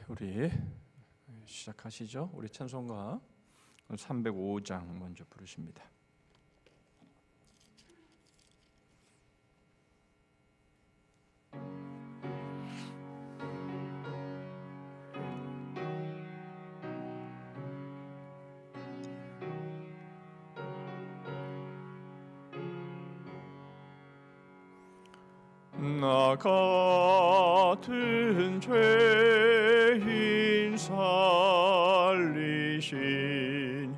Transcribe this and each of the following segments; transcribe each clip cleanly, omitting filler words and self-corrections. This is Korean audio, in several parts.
우리 시작하시죠. 우리 찬송가 305장 먼저 부르십니다. 나 같은 죄인 살리신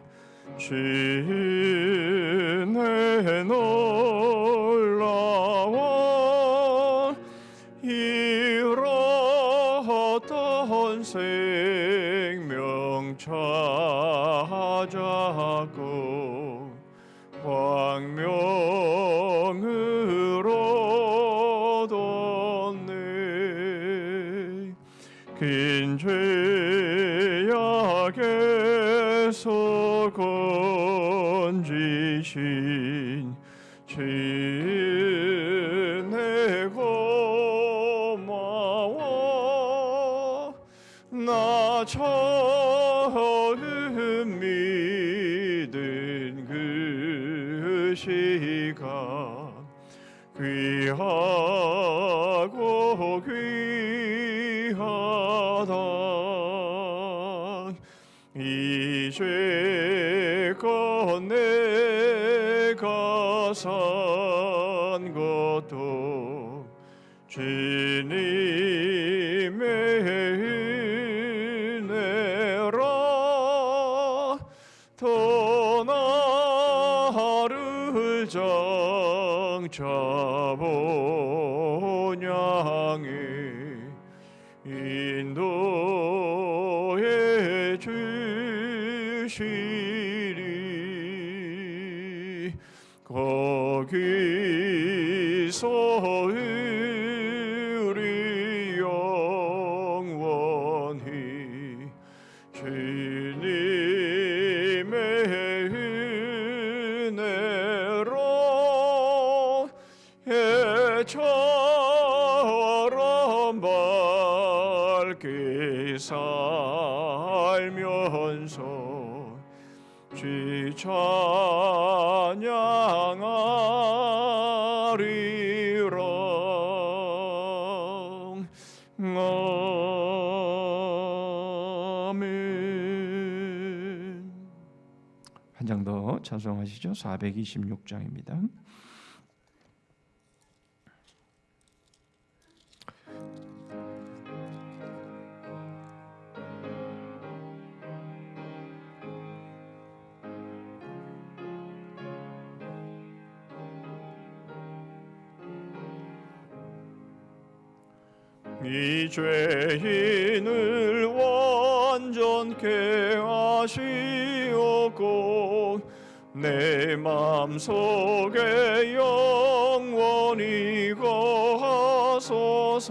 주의 놀라운 잃었던 생명 찾았고 광명으로 긴 죄악에서 건지신 주의 고마워. 나 처음 믿은 그 시간 귀하고 귀하다. 이제껏 내가 산 것도 주님의 은혜라. 더 나를 장차본 향해 인도해 주시리. 거기서 우리 영원히 주님의 은혜로 해처럼 밝게 살면서 주 찬양하리라. 아멘. 한 장 더 찬송하시죠. 426장입니다. 이 죄인을 완전케 하시옵고 내 맘속에 영원히 거하소서.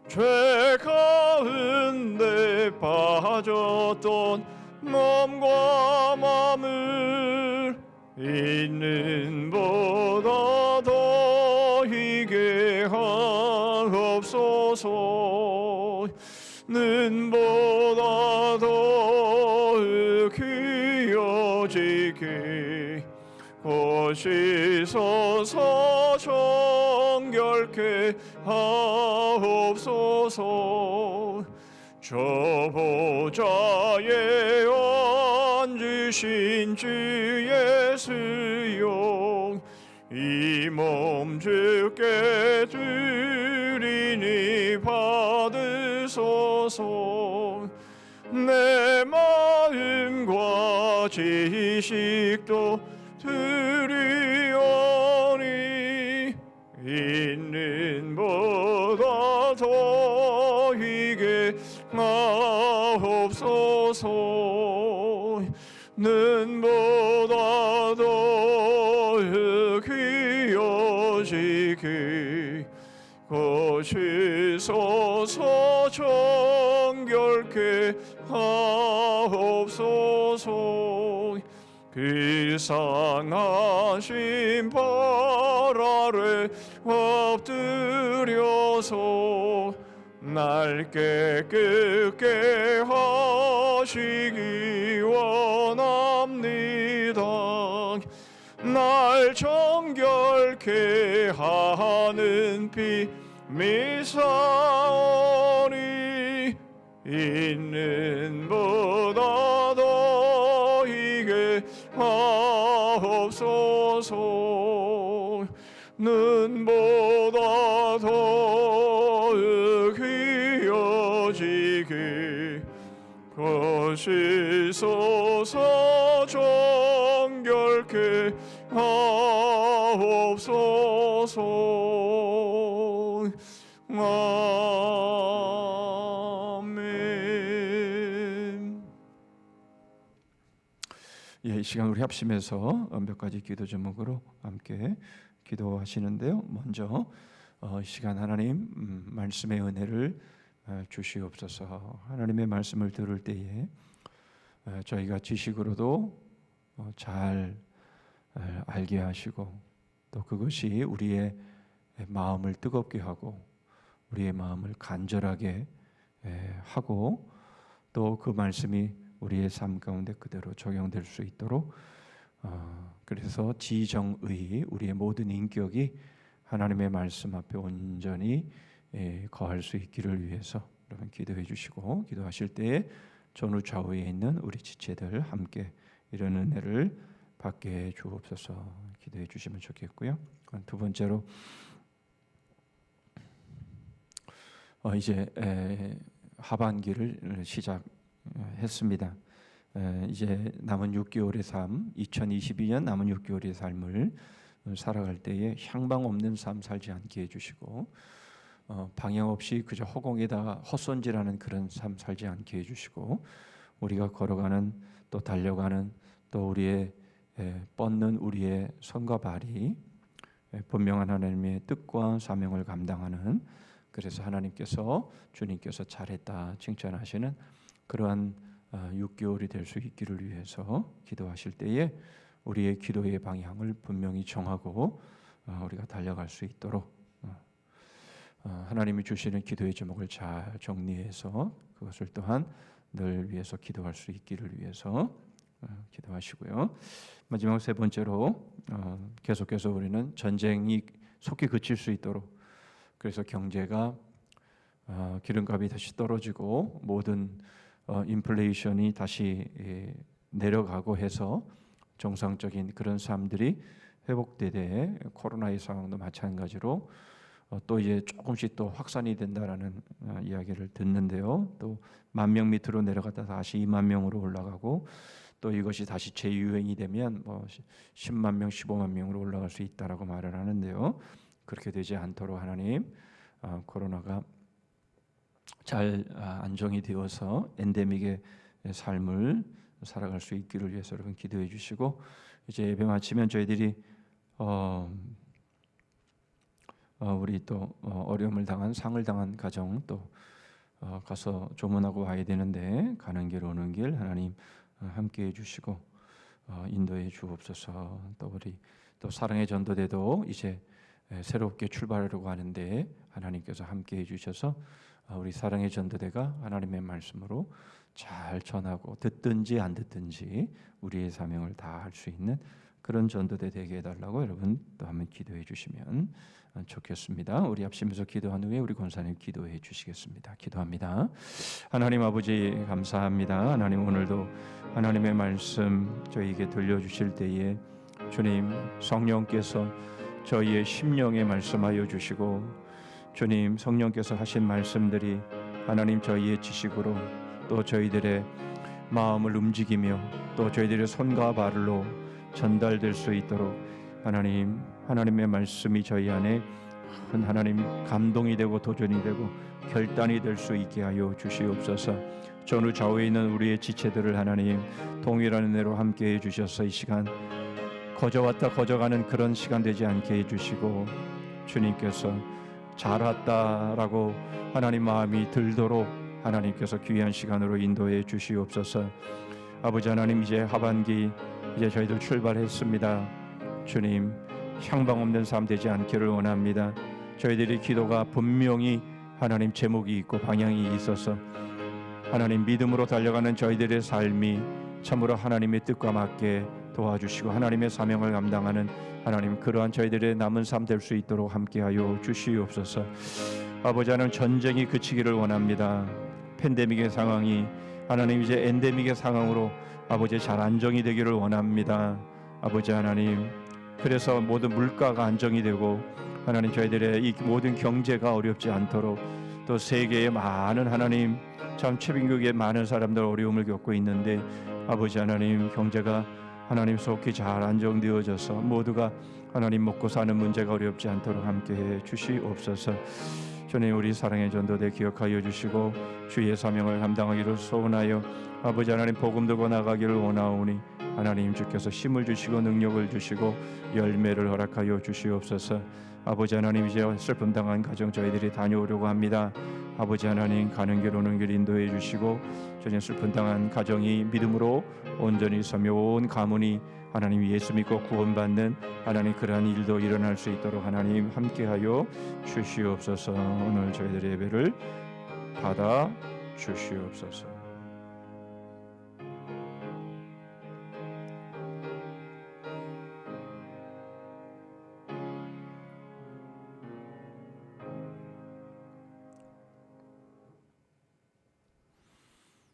죄 가운데 빠졌던 몸과 맘을 있는 보다 더 희게 하옵소서. 는보다 더 귀어지게 하시소서. 정결케 하옵소서. 저 보좌에 앉으신 주 예수여 이 몸 주께 드리니 받으소서. 내 마음과 지식도 드리오니 있는 보다 더 희게 하옵소서. 는보다 더 귀어지게 하시소서. 정결케 하옵소서. 그 상하신 발 아래 엎드려서 날 깨끗게 하시기 원합니다. 날 정결케 하는 피 미사오니 있는 보다 더이게 하옵소서. 눈보다 더욱 이어지게 하시소서. 정결케 하옵소서. 아멘. 이 시간 우리 합심해서 몇 가지 기도 제목으로 함께 기도하시는데요. 먼저 이 시간 하나님 말씀의 은혜를 주시옵소서. 하나님의 말씀을 들을 때에 저희가 지식으로도 잘 알게 하시고 또 그것이 우리의 마음을 뜨겁게 하고 우리의 마음을 간절하게 하고 또 그 말씀이 우리의 삶 가운데 그대로 적용될 수 있도록 그래서 지정의 우리의 모든 인격이 하나님의 말씀 앞에 온전히 거할 수 있기를 위해서 여러분 기도해 주시고 기도하실 때에 전후 좌우에 있는 우리 지체들 함께 이런 은혜를 받게 주옵소서. 기도해 주시면 좋겠고요. 두 번째로 이제 하반기를 시작했습니다. 이제 남은 6개월의 삶, 2022년 남은 6개월의 삶을 살아갈 때에 향방 없는 삶 살지 않게 해주시고 방향 없이 그저 허공에다가 헛손질하는 그런 삶 살지 않게 해주시고 우리가 걸어가는 또 달려가는 또 우리의 뻗는 우리의 손과 발이 분명한 하나님의 뜻과 사명을 감당하는 그래서 하나님께서 주님께서 잘했다 칭찬하시는 그러한 6개월이 될 수 있기를 위해서 기도하실 때에 우리의 기도의 방향을 분명히 정하고 우리가 달려갈 수 있도록 하나님이 주시는 기도의 제목을 잘 정리해서 그것을 또한 늘 위해서 기도할 수 있기를 위해서 기도하시고요. 마지막 세 번째로 계속해서 우리는 전쟁이 속히 그칠 수 있도록 그래서 경제가 기름값이 다시 떨어지고 모든 인플레이션이 다시 내려가고 해서 정상적인 그런 삶들이 회복되되 코로나의 상황도 마찬가지로 또 이제 조금씩 또 확산이 된다라는 이야기를 듣는데요. 또 10,000명 밑으로 내려갔다 다시 20,000명으로 올라가고 또 이것이 다시 재유행이 되면 뭐 10만 명, 15만 명으로 올라갈 수 있다라고 말을 하는데요. 그렇게 되지 않도록 하나님 코로나가 잘 안정이 되어서 엔데믹의 삶을 살아갈 수 있기를 위해서 여러분 기도해 주시고 이제 예배 마치면 저희들이 우리 또 어려움을 당한 상을 당한 가정 또 가서 조문하고 와야 되는데 가는 길 오는 길 하나님 함께해 주시고 인도해 주옵소서. 또 우리 또 사랑의 전도대도 이제 새롭게 출발하려고 하는데 하나님께서 함께해 주셔서 우리 사랑의 전도대가 하나님의 말씀으로 잘 전하고 듣든지 안 듣든지 우리의 사명을 다할 수 있는 그런 전도대 되게 해달라고 여러분 또 한번 기도해 주시면 좋겠습니다. 우리 합심해서 기도한 후에 우리 권사님 기도해 주시겠습니다. 기도합니다. 하나님 아버지 감사합니다. 하나님 오늘도 하나님의 말씀 저희에게 들려주실 때에 주님 성령께서 저희의 심령에 말씀하여 주시고 주님 성령께서 하신 말씀들이 하나님 저희의 지식으로 또 저희들의 마음을 움직이며 또 저희들의 손과 발로 전달될 수 있도록 하나님의 말씀이 저희 안에 하나님 감동이 되고 도전이 되고 결단이 될 수 있게 하여 주시옵소서. 전후 좌우에 있는 우리의 지체들을 하나님 동일한 은혜로 함께해 주셔서 이 시간 거저왔다 거저가는 그런 시간 되지 않게 해주시고 주님께서 잘 왔다라고 하나님 마음이 들도록 하나님께서 귀한 시간으로 인도해 주시옵소서. 아버지 하나님 이제 하반기 이제 저희들 출발했습니다. 주님 향방 없는 삶 되지 않기를 원합니다. 저희들이 기도가 분명히 하나님 제목이 있고 방향이 있어서 하나님 믿음으로 달려가는 저희들의 삶이 참으로 하나님의 뜻과 맞게 도와주시고 하나님의 사명을 감당하는 하나님 그러한 저희들의 남은 삶 될 수 있도록 함께하여 주시옵소서. 아버지 하나님 전쟁이 그치기를 원합니다. 팬데믹의 상황이 하나님 이제 엔데믹의 상황으로 아버지 잘 안정이 되기를 원합니다. 아버지 하나님 그래서 모든 물가가 안정이 되고 하나님 저희들의 이 모든 경제가 어렵지 않도록 또 세계의 많은 하나님 참 최빈국의 많은 사람들 어려움을 겪고 있는데 아버지 하나님 경제가 하나님 속히 잘 안정되어져서 모두가 하나님 먹고 사는 문제가 어렵지 않도록 함께해 주시옵소서. 주님 우리 사랑의 전도대 기억하여 주시고 주의 사명을 감당하기를 소원하여 아버지 하나님 복음 들고 나가기를 원하오니 하나님 주께서 힘을 주시고 능력을 주시고 열매를 허락하여 주시옵소서. 아버지 하나님 이제 슬픔 당한 가정 저희들이 다녀오려고 합니다. 아버지 하나님 가는 길 오는 길 인도해 주시고 주님 슬픔 당한 가정이 믿음으로 온전히 서며 온 가문이 하나님 예수 믿고 구원받는 하나님 그러한 일도 일어날 수 있도록 하나님 함께하여 주시옵소서. 오늘 저희들의 예배를 받아 주시옵소서.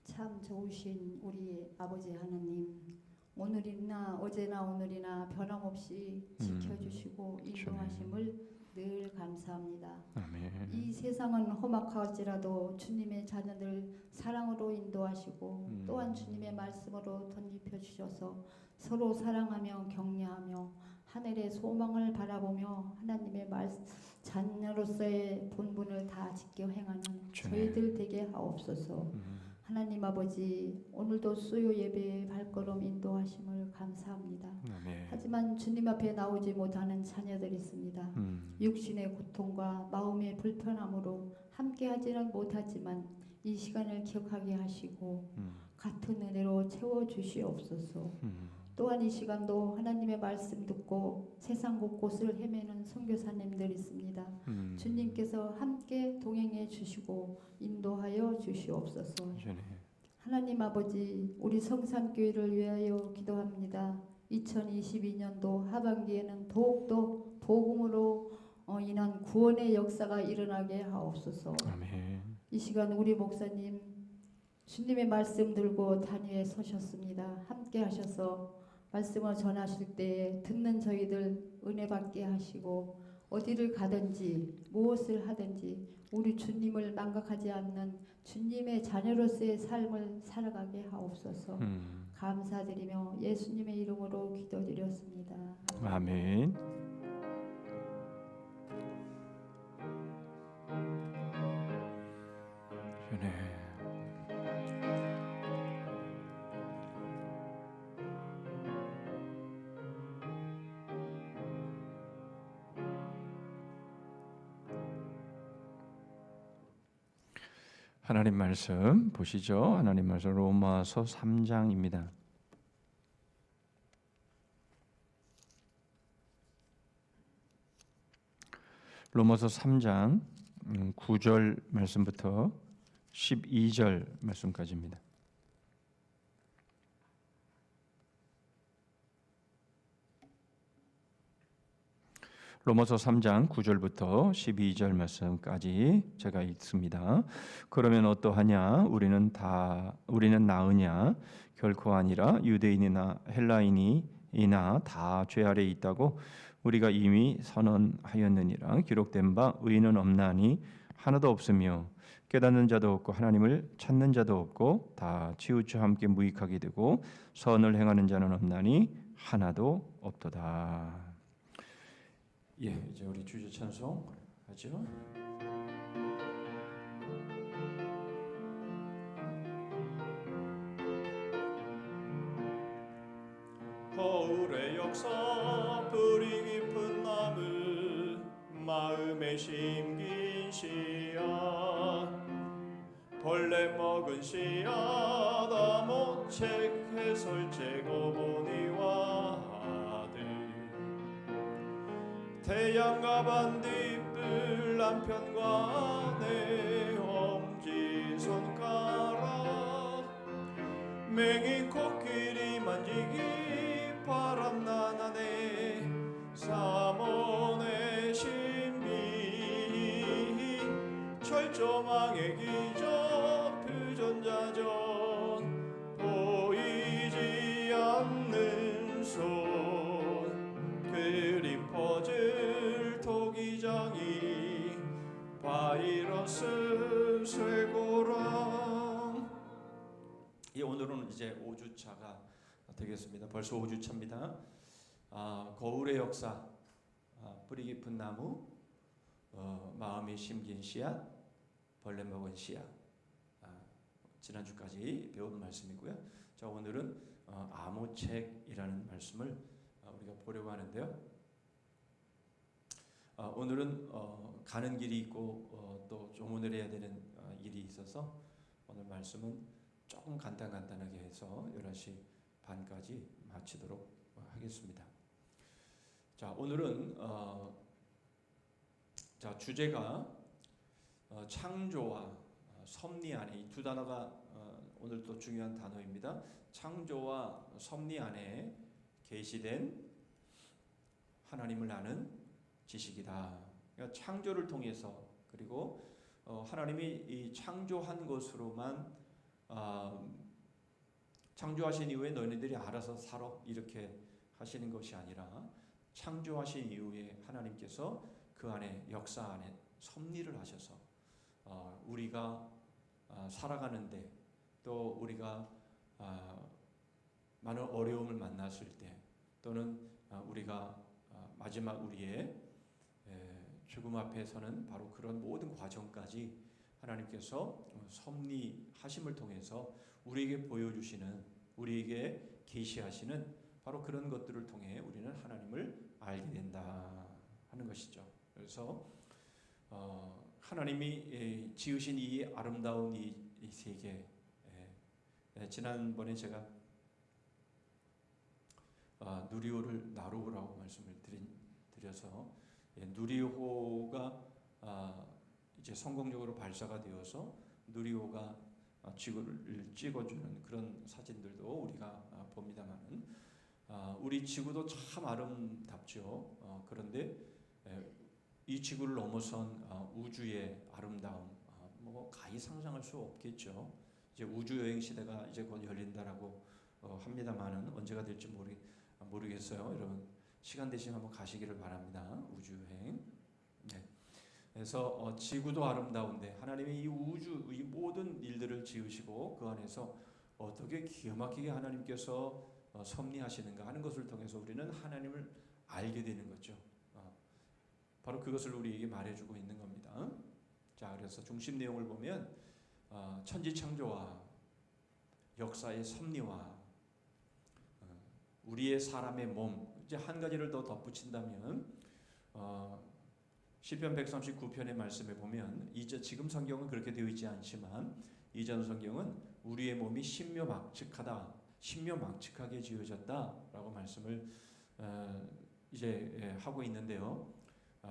참 좋으신 우리 아버지 하나님, 오늘이나 어제나 오늘이나 변함없이 지켜주시고 인도하심을 늘 감사합니다. 아멘. 이 세상은 험악할지라도 주님의 자녀들 사랑으로 인도하시고 또한 주님의 말씀으로 덧입혀 주셔서 서로 사랑하며 격려하며 하늘의 소망을 바라보며 하나님의 자녀로서의 본분을 다 지켜 행하는 저희들 되게 하옵소서. 하나님 아버지 오늘도 수요 예배의 발걸음 인도하심을 감사합니다. 아멘. 하지만 주님 앞에 나오지 못하는 자녀들이 있습니다. 육신의 고통과 마음의 불편함으로 함께하지는 못하지만 이 시간을 기억하게 하시고 같은 은혜로 채워주시옵소서. 또한 이 시간도 하나님의 말씀 듣고 세상 곳곳을 헤매는 선교사님들 있습니다. 주님께서 함께 동행해 주시고 인도하여 주시옵소서. 하나님 아버지 우리 성산교회를 위하여 기도합니다. 2022년도 하반기에는 더욱더 복음으로 인한 구원의 역사가 일어나게 하옵소서. 아멘. 이 시간 우리 목사님 주님의 말씀 들고 단위에 서셨습니다. 함께 하셔서 말씀을 전하실 때에 듣는 저희들 은혜 받게 하시고 어디를 가든지 무엇을 하든지 우리 주님을 망각하지 않는 주님의 자녀로서의 삶을 살아가게 하옵소서. 감사드리며 예수님의 이름으로 기도드렸습니다. 아멘. 하나님 말씀 보시죠. 하나님 말씀 로마서 3장입니다. 로마서 3장 9절 말씀부터 12절 말씀까지입니다. 로마서 3장 9절부터 12절 말씀까지 제가 읽습니다. 그러면 어떠하냐? 우리는 나으냐? 결코 아니라 유대인이나 헬라인이나 다 죄 아래 있다고 우리가 이미 선언하였느니라. 기록된 바 의인은 없나니 하나도 없으며 깨닫는 자도 없고 하나님을 찾는 자도 없고 다 치우쳐 함께 무익하게 되고 선을 행하는 자는 없나니 하나도 없도다. 예, 이제 우리 주제 찬송 하죠. 거울의 역사 뿌리 깊은 나무 마음에 심긴 씨앗 벌레 먹은 씨앗 아모책 해설책 어머니와 아들 태양과 반딧불 오늘 남편과 내 엄지손가락 맹인 코끼리 만지기 바람나나네 삼원의 신비 철조망의 기적 표전자전 보이지 않는 손 그림 퍼즐 토기장이 바이러스 쇠고랑. 예, 오늘은 이제 5주차가 되겠습니다. 벌써 5주차입니다. 거울의 역사, 뿌리 깊은 나무, 마음이 심긴 씨앗, 벌레 먹은 씨앗. 지난주까지 배운 말씀이고요. 자, 오늘은 아모책이라는 말씀을 우리가 보려고 하는데요. 오늘은 가는 길이 있고 또 조문을 해야 되는 일이 있어서 오늘 말씀은 조금 간단하게 해서 11시 반까지 마치도록 하겠습니다. 자, 오늘은 자, 주제가 창조와 섭리 안에, 이 두 단어가 오늘 또 중요한 단어입니다. 창조와 섭리 안에 계시된 하나님을 아는 지식이다. 그러니까 창조를 통해서, 그리고 하나님이 이 창조한 것으로만 창조하신 이후에 너희들이 알아서 살아 이렇게 하시는 것이 아니라 창조하신 이후에 하나님께서 그 안에 역사 안에 섭리를 하셔서 우리가 살아가는데 또 우리가 많은 어려움을 만났을 때 또는 우리가 마지막 우리의 죽음 앞에 서는 바로 그런 모든 과정까지 하나님께서 섭리하심을 통해서 우리에게 보여주시는, 우리에게 계시하시는 바로 그런 것들을 통해 우리는 하나님을 알게 된다 하는 것이죠. 그래서 하나님이 지으신 이 아름다운 이 세계, 지난번에 제가 누리호를 나루호라고 말씀을 드려서 누리호가 이제 성공적으로 발사가 되어서 누리호가 지구를 찍어주는 그런 사진들도 우리가 봅니다만은 우리 지구도 참 아름답죠. 그런데 이 지구를 넘어선 우주의 아름다움, 뭐 가히 상상할 수 없겠죠. 이제 우주 여행 시대가 이제 곧 열린다라고 합니다만은 언제가 될지 모르겠어요. 여러분 시간 되시면 한번 가시기를 바랍니다. 우주 여행. 네. 그래서 지구도 아름다운데 하나님이 이 우주 이 모든 일들을 지으시고 그 안에서 어떻게 기가 막히게 하나님께서 섭리하시는가 하는 것을 통해서 우리는 하나님을 알게 되는 거죠. 바로 그것을 우리에게 말해주고 있는 겁니다. 자, 그래서 중심 내용을 보면 천지창조와 역사의 섭리와 우리의 사람의 몸, 이제 한 가지를 더 덧붙인다면 시편 139편의 말씀에 보면 지금 성경은 그렇게 되어 있지 않지만 이전 성경은 우리의 몸이 신묘막측하게 지어졌다라고 말씀을 이제 하고 있는데요.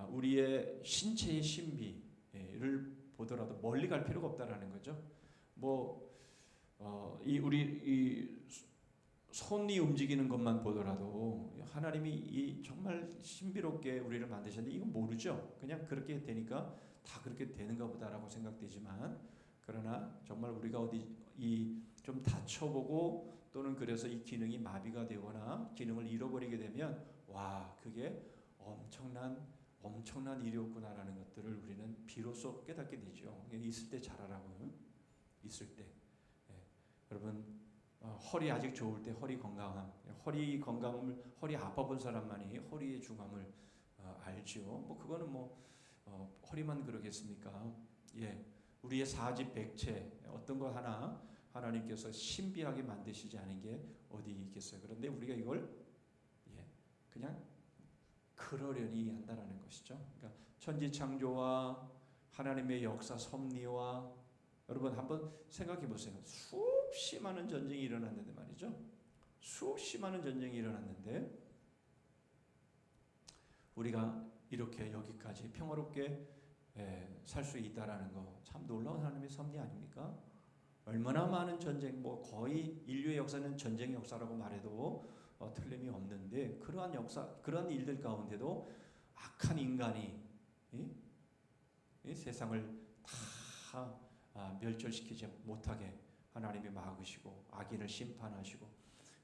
우리의 신체의 신비를 보더라도 멀리 갈 필요가 없다라는 거죠. 우리 손이 움직이는 것만 보더라도 하나님이 정말 신비롭게 우리를 만드셨는데 이건 모르죠. 그냥 그렇게 되니까 다 그렇게 되는가 보다라고 생각되지만, 그러나 정말 우리가 어디 좀 다쳐보고 또는 그래서 이 기능이 마비가 되거나 기능을 잃어버리게 되면 와, 그게 엄청난 일이었구나라는 것들을 우리는 비로소 깨닫게 되죠. 있을 때 잘하라고요. 있을 때. 여러분 허리 아직 좋을 때 허리 건강함, 허리 아파본 사람만이 허리의 중함을 알죠. 그거는 허리만 그러겠습니까? 예, 우리의 사지백체 어떤 것 하나 하나님께서 신비하게 만드시지 않은 게 어디 있겠어요. 그런데 우리가 이걸 그냥 그러려니 한다라는 것이죠. 그러니까 천지창조와 하나님의 역사 섭리와 여러분 한번 생각해 보세요. 수없이 많은 전쟁이 일어났는데 말이죠. 수없이 많은 전쟁이 일어났는데 우리가 이렇게 여기까지 평화롭게 살 수 있다라는 거 참 놀라운 하나님의 섭리 아닙니까? 얼마나 많은 전쟁, 뭐 거의 인류의 역사는 전쟁의 역사라고 말해도 틀림이 없는데 그러한 역사, 그러한 일들 가운데도 악한 인간이 이 세상을 다 멸절시키지 못하게 하나님이 막으시고 악인을 심판하시고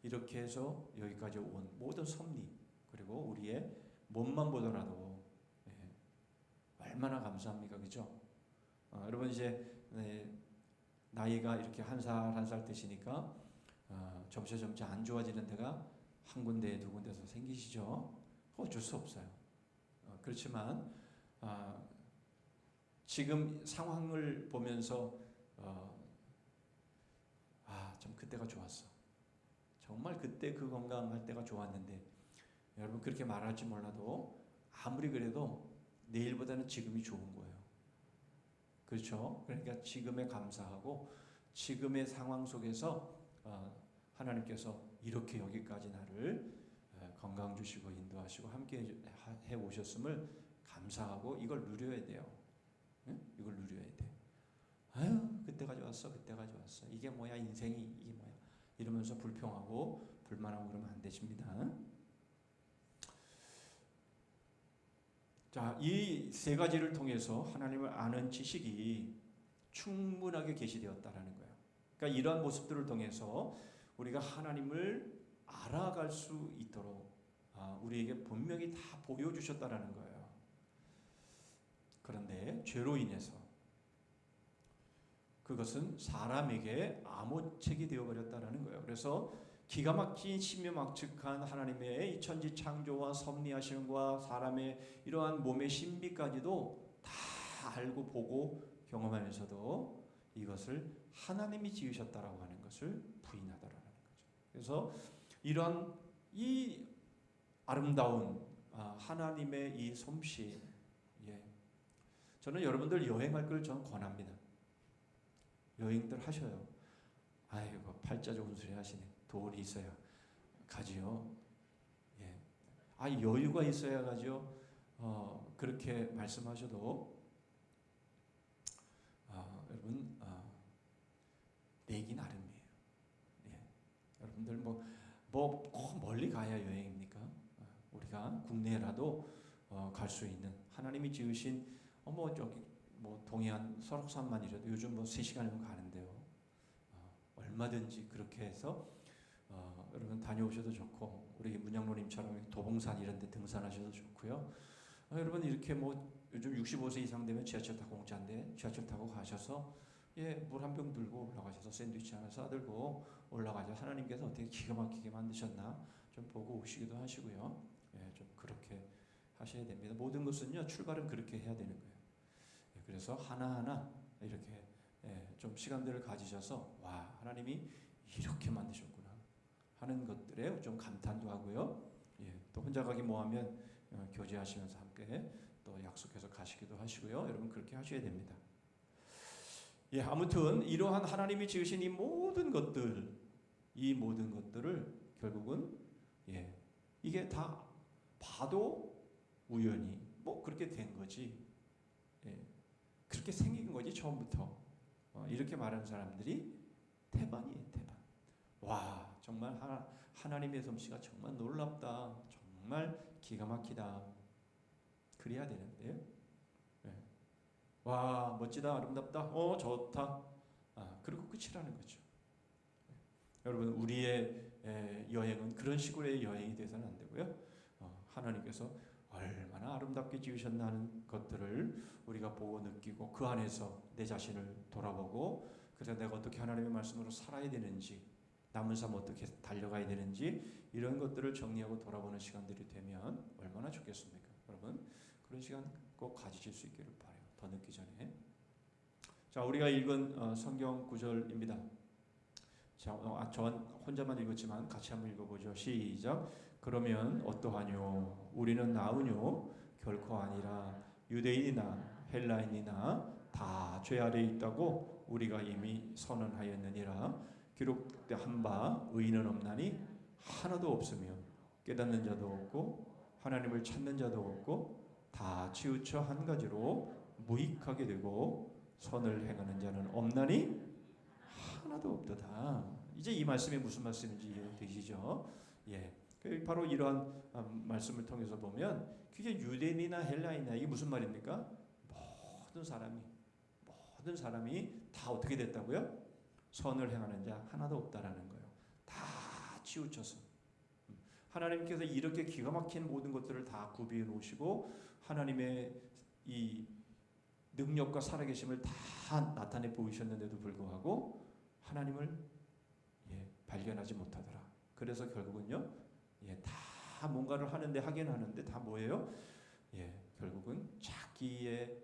이렇게 해서 여기까지 온 모든 섭리, 그리고 우리의 몸만 보더라도 얼마나 감사합니까, 그죠? 여러분 이제 나이가 이렇게 한 살 한 살 드시니까 점차 안 좋아지는 데가 한 군데 두 군데서 생기시죠. 어쩔 수 없어요. 그렇지만 지금 상황을 보면서 참 그때가 좋았어. 정말 그때 그 건강할 때가 좋았는데, 여러분 그렇게 말할지 몰라도 아무리 그래도 내일보다는 지금이 좋은 거예요. 그렇죠? 그러니까 지금에 감사하고 지금의 상황 속에서 하나님께서 이렇게 여기까지 나를 건강 주시고 인도하시고 함께 해 오셨음을 감사하고 이걸 누려야 돼요. 응? 이걸 누려야 돼. 아유, 그때가 좋았어, 그때가 좋았어. 이게 뭐야, 인생이 이게 뭐야. 이러면서 불평하고 불만하고 그러면 안 되십니다. 자, 이 세 가지를 통해서 하나님을 아는 지식이 충분하게 계시되었다라는 거예요. 그러니까 이러한 모습들을 통해서 우리가 하나님을 알아갈 수 있도록 우리에게 분명히 다 보여주셨다라는 거예요. 그런데 죄로 인해서 그것은 사람에게 암호책이 되어버렸다라는 거예요. 그래서 기가 막힌 신묘막측한 하나님의 천지 창조와 섭리하심과 사람의 이러한 몸의 신비까지도 다 알고 보고 경험하면서도 이것을 하나님이 지으셨다라고 하는 것을 부인하더라는 거죠. 그래서 이러한 이 아름다운 하나님의 이 솜씨, 저는 여러분들 여행할 걸 전 권합니다. 여행들 하셔요. 아이고, 팔자 좋은 소리 하시네. 돈이 있어야 가지요. 여유가 있어야 가지요. 그렇게 말씀하셔도 여러분 내기 나름이에요. 여러분들 꼭 멀리 가야 여행입니까? 우리가 국내라도 갈 수 있는 하나님이 지으신 동해안 설악산만이라도 요즘 3시간이면 가는데요. 얼마든지 그렇게 해서 여러분 다녀오셔도 좋고, 우리 문양로님처럼 도봉산 이런 데 등산하셔도 좋고요. 여러분 이렇게 요즘 65세 이상 되면 지하철 타고 공짜인데 지하철 타고 가셔서 물 한 병 들고 올라가셔서 샌드위치 하나 싸들고 올라가셔서 하나님께서 어떻게 기가 막히게 만드셨나 좀 보고 오시기도 하시고요. 좀 그렇게 하셔야 됩니다. 모든 것은요, 출발은 그렇게 해야 되는 거예요. 그래서 하나하나 이렇게 좀 시간들을 가지셔서 와, 하나님이 이렇게 만드셨구나 하는 것들에 좀 감탄도 하고요. 또 혼자 가기 뭐하면 교제하시면서 함께 또 약속해서 가시기도 하시고요. 여러분 그렇게 하셔야 됩니다. 아무튼 이러한 하나님이 지으신 이 모든 것들을 결국은 이게 다 봐도 우연히 그렇게 된 거지. 그렇게 생긴 거지 처음부터. 이렇게 말하는 사람들이 태반이에요, 태반. 와, 정말 하나님의 솜씨가 정말 놀랍다. 정말 기가 막히다. 그래야 되는데요. 와, 멋지다, 아름답다, 좋다. 그리고 끝이라는 거죠. 여러분, 우리의 여행은 그런 식으로의 여행이 돼서는 안 되고요. 하나님께서 얼마나 아름답게 지으셨나 하는 것들을 우리가 보고 느끼고 그 안에서 내 자신을 돌아보고, 그래서 내가 어떻게 하나님의 말씀으로 살아야 되는지, 남은 삶 어떻게 달려가야 되는지, 이런 것들을 정리하고 돌아보는 시간들이 되면 얼마나 좋겠습니까? 여러분, 그런 시간 꼭 가지실 수 있기를 바라요. 더 늦기 전에. 자, 우리가 읽은 성경 구절입니다. 자, 저 혼자만 읽었지만 같이 한번 읽어보죠. 시작. 그러면 어떠하뇨? 우리는 나으뇨? 결코 아니라 유대인이나 헬라인이나 다 죄 아래 있다고 우리가 이미 선언하였느니라. 기록한 바 의인은 없나니 하나도 없으며 깨닫는 자도 없고 하나님을 찾는 자도 없고 다 치우쳐 한 가지로 무익하게 되고 선을 행하는 자는 없나니 하나도 없도다. 이제 이 말씀이 무슨 말씀인지 이해되시죠? 예, 바로 이러한 말씀을 통해서 보면 그게 유대인이나 헬라인이나 이게 무슨 말입니까? 모든 사람이 다 어떻게 됐다고요? 선을 행하는 자 하나도 없다라는 거예요. 다 치우쳐서 하나님께서 이렇게 기가 막힌 모든 것들을 다 구비해 놓으시고 하나님의 이 능력과 살아계심을 다 나타내 보이셨는데도 불구하고 하나님을 발견하지 못하더라. 그래서 결국은요, 다 뭔가를 하긴 하는데 다 뭐예요? 결국은 자기의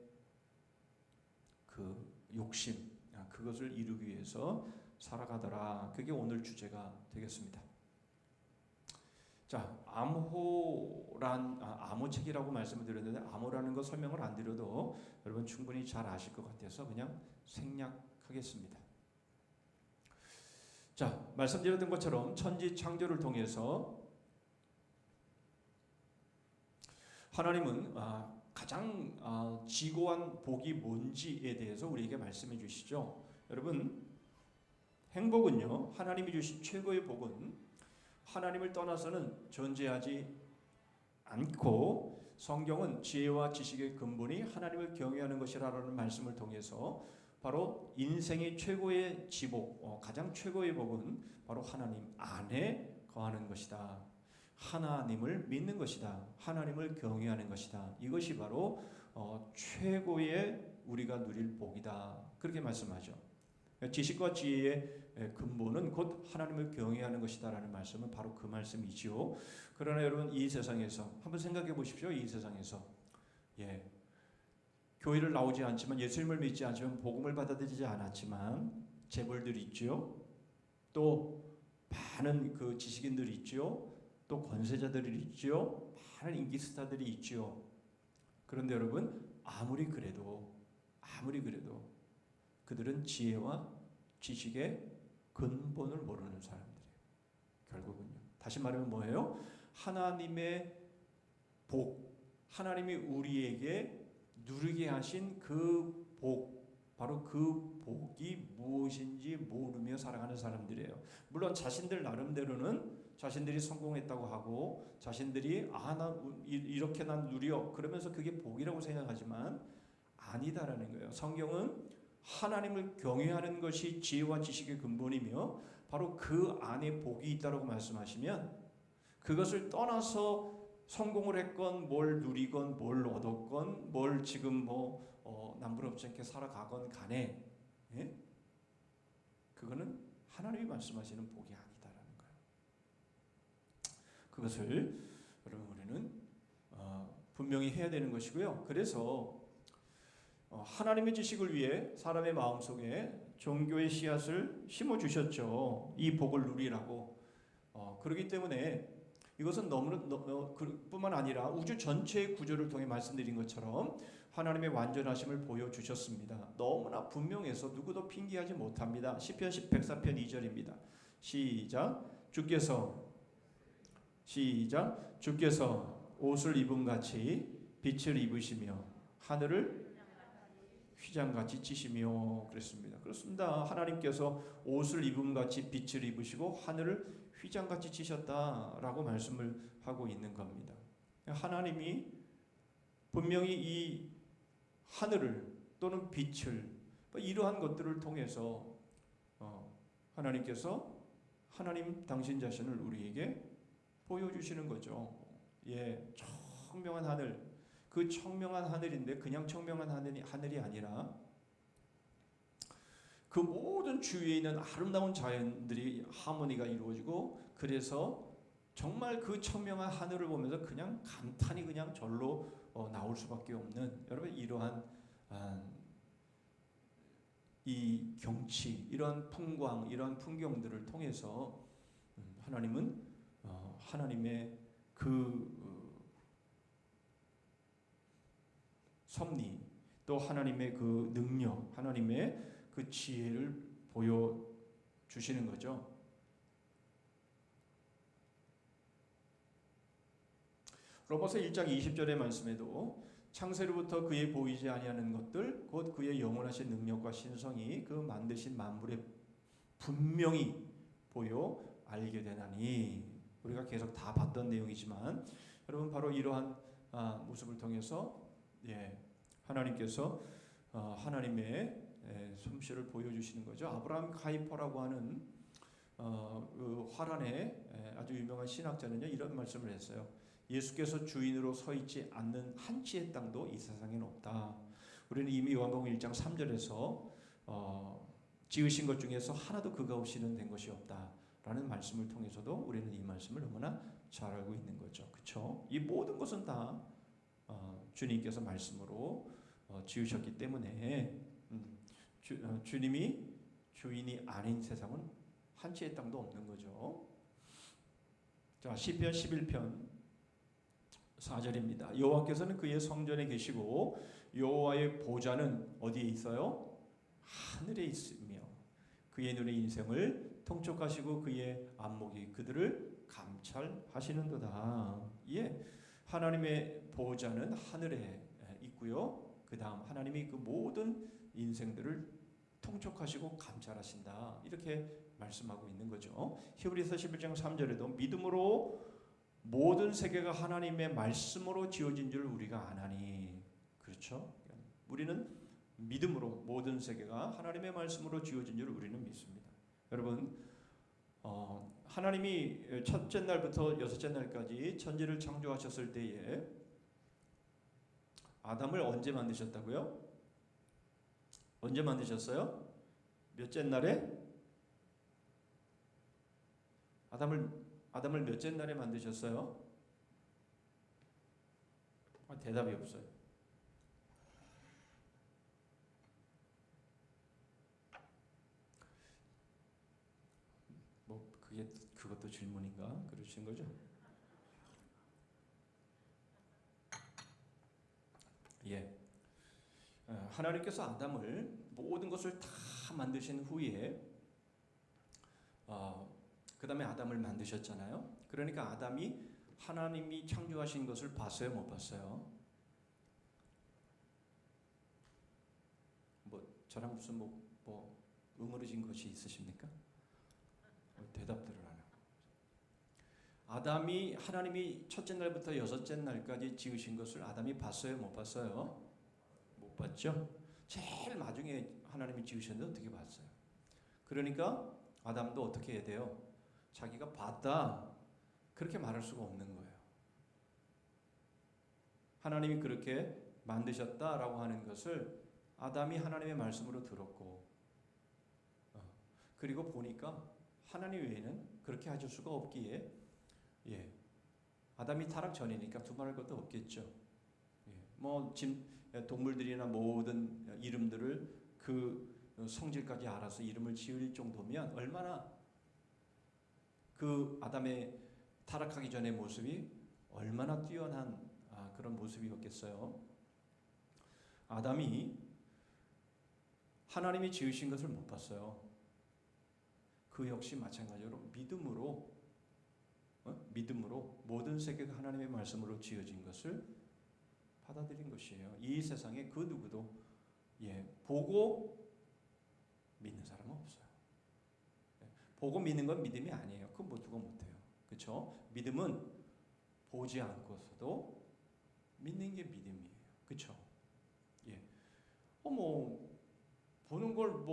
그 욕심, 그것을 이루기 위해서 살아가더라. 그게 오늘 주제가 되겠습니다. 자, 암호책이라고 말씀을 드렸는데 암호라는 거 설명을 안 드려도 여러분 충분히 잘 아실 것 같아서 그냥 생략하겠습니다. 자, 말씀드렸던 것처럼 천지 창조를 통해서 하나님은 가장 지고한 복이 뭔지에 대해서 우리에게 말씀해 주시죠. 여러분, 행복은요, 하나님이 주신 최고의 복은 하나님을 떠나서는 존재하지 않고 성경은 지혜와 지식의 근본이 하나님을 경외하는 것이라는 말씀을 통해서 바로 인생의 최고의 지복, 가장 최고의 복은 바로 하나님 안에 거하는 것이다. 하나님을 믿는 것이다. 하나님을 경외하는 것이다. 이것이 바로 최고의 우리가 누릴 복이다. 그렇게 말씀하죠. 지식과 지혜의 근본은 곧 하나님을 경외하는 것이다라는 말씀은 바로 그 말씀이지요. 그러나 여러분 이 세상에서 한번 생각해 보십시오. 이 세상에서 교회를 나오지 않지만 예수님을 믿지 않지만 복음을 받아들이지 않았지만 재벌들이 있죠. 또 많은 그 지식인들이 있죠. 또 권세자들이 있죠. 많은 인기 스타들이 있죠. 그런데 여러분 아무리 그래도 그들은 지혜와 지식의 근본을 모르는 사람들이에요. 결국은요. 다시 말하면 뭐예요? 하나님의 복, 하나님이 우리에게 누리게 하신 그 복, 바로 그 복이 무엇인지 모르며 살아가는 사람들이에요. 물론 자신들 나름대로는 자신들이 성공했다고 하고 자신들이 나 이렇게 난 누려 그러면서 그게 복이라고 생각하지만 아니다라는 거예요. 성경은 하나님을 경외하는 것이 지혜와 지식의 근본이며 바로 그 안에 복이 있다고 말씀하시면 그것을 떠나서 성공을 했건 뭘 누리건 뭘 얻었건 뭘 지금 남부럽지 않게 살아가건 간에 그거는 하나님이 말씀하시는 복이 아니다라는 거예요. 그것을 여러분 우리는 분명히 해야 되는 것이고요. 그래서 하나님의 지식을 위해 사람의 마음속에 종교의 씨앗을 심어주셨죠. 이 복을 누리라고. 그렇기 때문에 이것은 뿐만 아니라 우주 전체의 구조를 통해 말씀드린 것처럼 하나님의 완전하심을 보여주셨습니다. 너무나 분명해서 누구도 핑계하지 못합니다. 시편 104편 2절입니다. 시작. 주께서 옷을 입은 같이 빛을 입으시며 하늘을 휘장같이 찌시며 그랬습니다. 그렇습니다. 하나님께서 옷을 입은 같이 빛을 입으시고 하늘을 휘장같이 찌셨다라고 말씀을 하고 있는 겁니다. 하나님이 분명히 이 하늘을 또는 빛을 이러한 것들을 통해서 하나님 당신 자신을 우리에게 보여주시는 거죠. 청명한 하늘, 그 청명한 하늘인데 그냥 청명한 하늘이 아니라 그 모든 주위에 있는 아름다운 자연들이 하모니가 이루어지고 그래서 정말 그 청명한 하늘을 보면서 그냥 감탄이 그냥 절로 나올 수밖에 없는 여러분 이러한 이 경치, 이러한 풍광, 이러한 풍경들을 통해서 하나님은 하나님의 그 섭리 또 하나님의 그 능력, 하나님의 그 지혜를 보여주시는 거죠. 로마서 1장 20절의 말씀에도 창세로부터 그의 보이지 아니하는 것들 곧 그의 영원하신 능력과 신성이 그 만드신 만물에 분명히 보여 알게 되나니. 우리가 계속 다 봤던 내용이지만 여러분 바로 이러한 모습을 통해서 하나님께서 하나님의 솜씨를 보여주시는 거죠. 아브라함 카이퍼라고 하는 그 화란의 아주 유명한 신학자는요 이런 말씀을 했어요. 예수께서 주인으로 서 있지 않는 한치의 땅도 이 세상에는 없다. 우리는 이미 요한복음 1장 3절에서 지으신 것 중에서 하나도 그가 없이는 된 것이 없다라는 말씀을 통해서도 우리는 이 말씀을 너무나 잘 알고 있는 거죠. 그렇죠? 이 모든 것은 다 주님께서 말씀으로 지으셨기 때문에 주님이 주인이 아닌 세상은 한치의 땅도 없는 거죠. 자, 시편 11편 4절입니다. 여호와께서는 그의 성전에 계시고 여호와의 보좌는 어디에 있어요? 하늘에 있으며 그의 눈의 인생을 통촉하시고 그의 안목이 그들을 감찰하시는도다. 예, 하나님의 보좌는 하늘에 있고요. 그 다음 하나님이 그 모든 인생들을 통촉하시고 감찰하신다. 이렇게 말씀하고 있는 거죠. 히브리서 11장 3절에도 믿음으로 모든 세계가 하나님의 말씀으로 지어진 줄 우리가 아나니. 그렇죠? 우리는 믿음으로 모든 세계가 하나님의 말씀으로 지어진 줄 우리는 믿습니다. 여러분 하나님이 첫째 날부터 여섯째 날까지 천지를 창조하셨을 때에 아담을 언제 만드셨다고요? 언제 만드셨어요? 몇째 날에? 아담을 몇째 날에 만드셨어요? 대답이 없어요. 뭐 그것도 질문인가? 그러신 거죠? 예. 하나님께서 아담을 모든 것을 다 만드신 후에 그 다음에 아담을 만드셨잖아요. 그러니까 아담이 하나님이 창조하신 것을 봤어요? 못 봤어요? 뭐 저랑 무슨 뭐 응어리진 것이 있으십니까? 대답들을 안 하고. 아담이 하나님이 첫째 날부터 여섯째 날까지 지으신 것을 아담이 봤어요? 못 봤어요? 못 봤죠? 제일 나중에 하나님이 지으셨는데 어떻게 봤어요? 그러니까 아담도 어떻게 해야 돼요? 자기가 봤다 그렇게 말할 수가 없는 거예요. 하나님이 그렇게 만드셨다라고 하는 것을 아담이 하나님의 말씀으로 들었고 그리고 보니까 하나님 외에는 그렇게 하실 수가 없기에 아담이 타락 전이니까 두말할 것도 없겠죠. 뭐 동물들이나 모든 이름들을 그 성질까지 알아서 이름을 지을 정도면 얼마나 그 아담의 타락하기 전의 모습이 얼마나 뛰어난 그런 모습이었겠어요. 아담이 하나님이 지으신 것을 못 봤어요. 그 역시 마찬가지로 믿음으로 모든 세계가 하나님의 말씀으로 지어진 것을 받아들인 것이에요. 이 세상에 그 누구도 보고 믿는 사람은 없어요. 보고 믿는 건 믿음이 아니에요. 그건 뭐 누가 못해요. 그렇죠? 믿음은 보지 않고서도 믿는 게 믿음이에요. 그렇죠? 뭐 보는 걸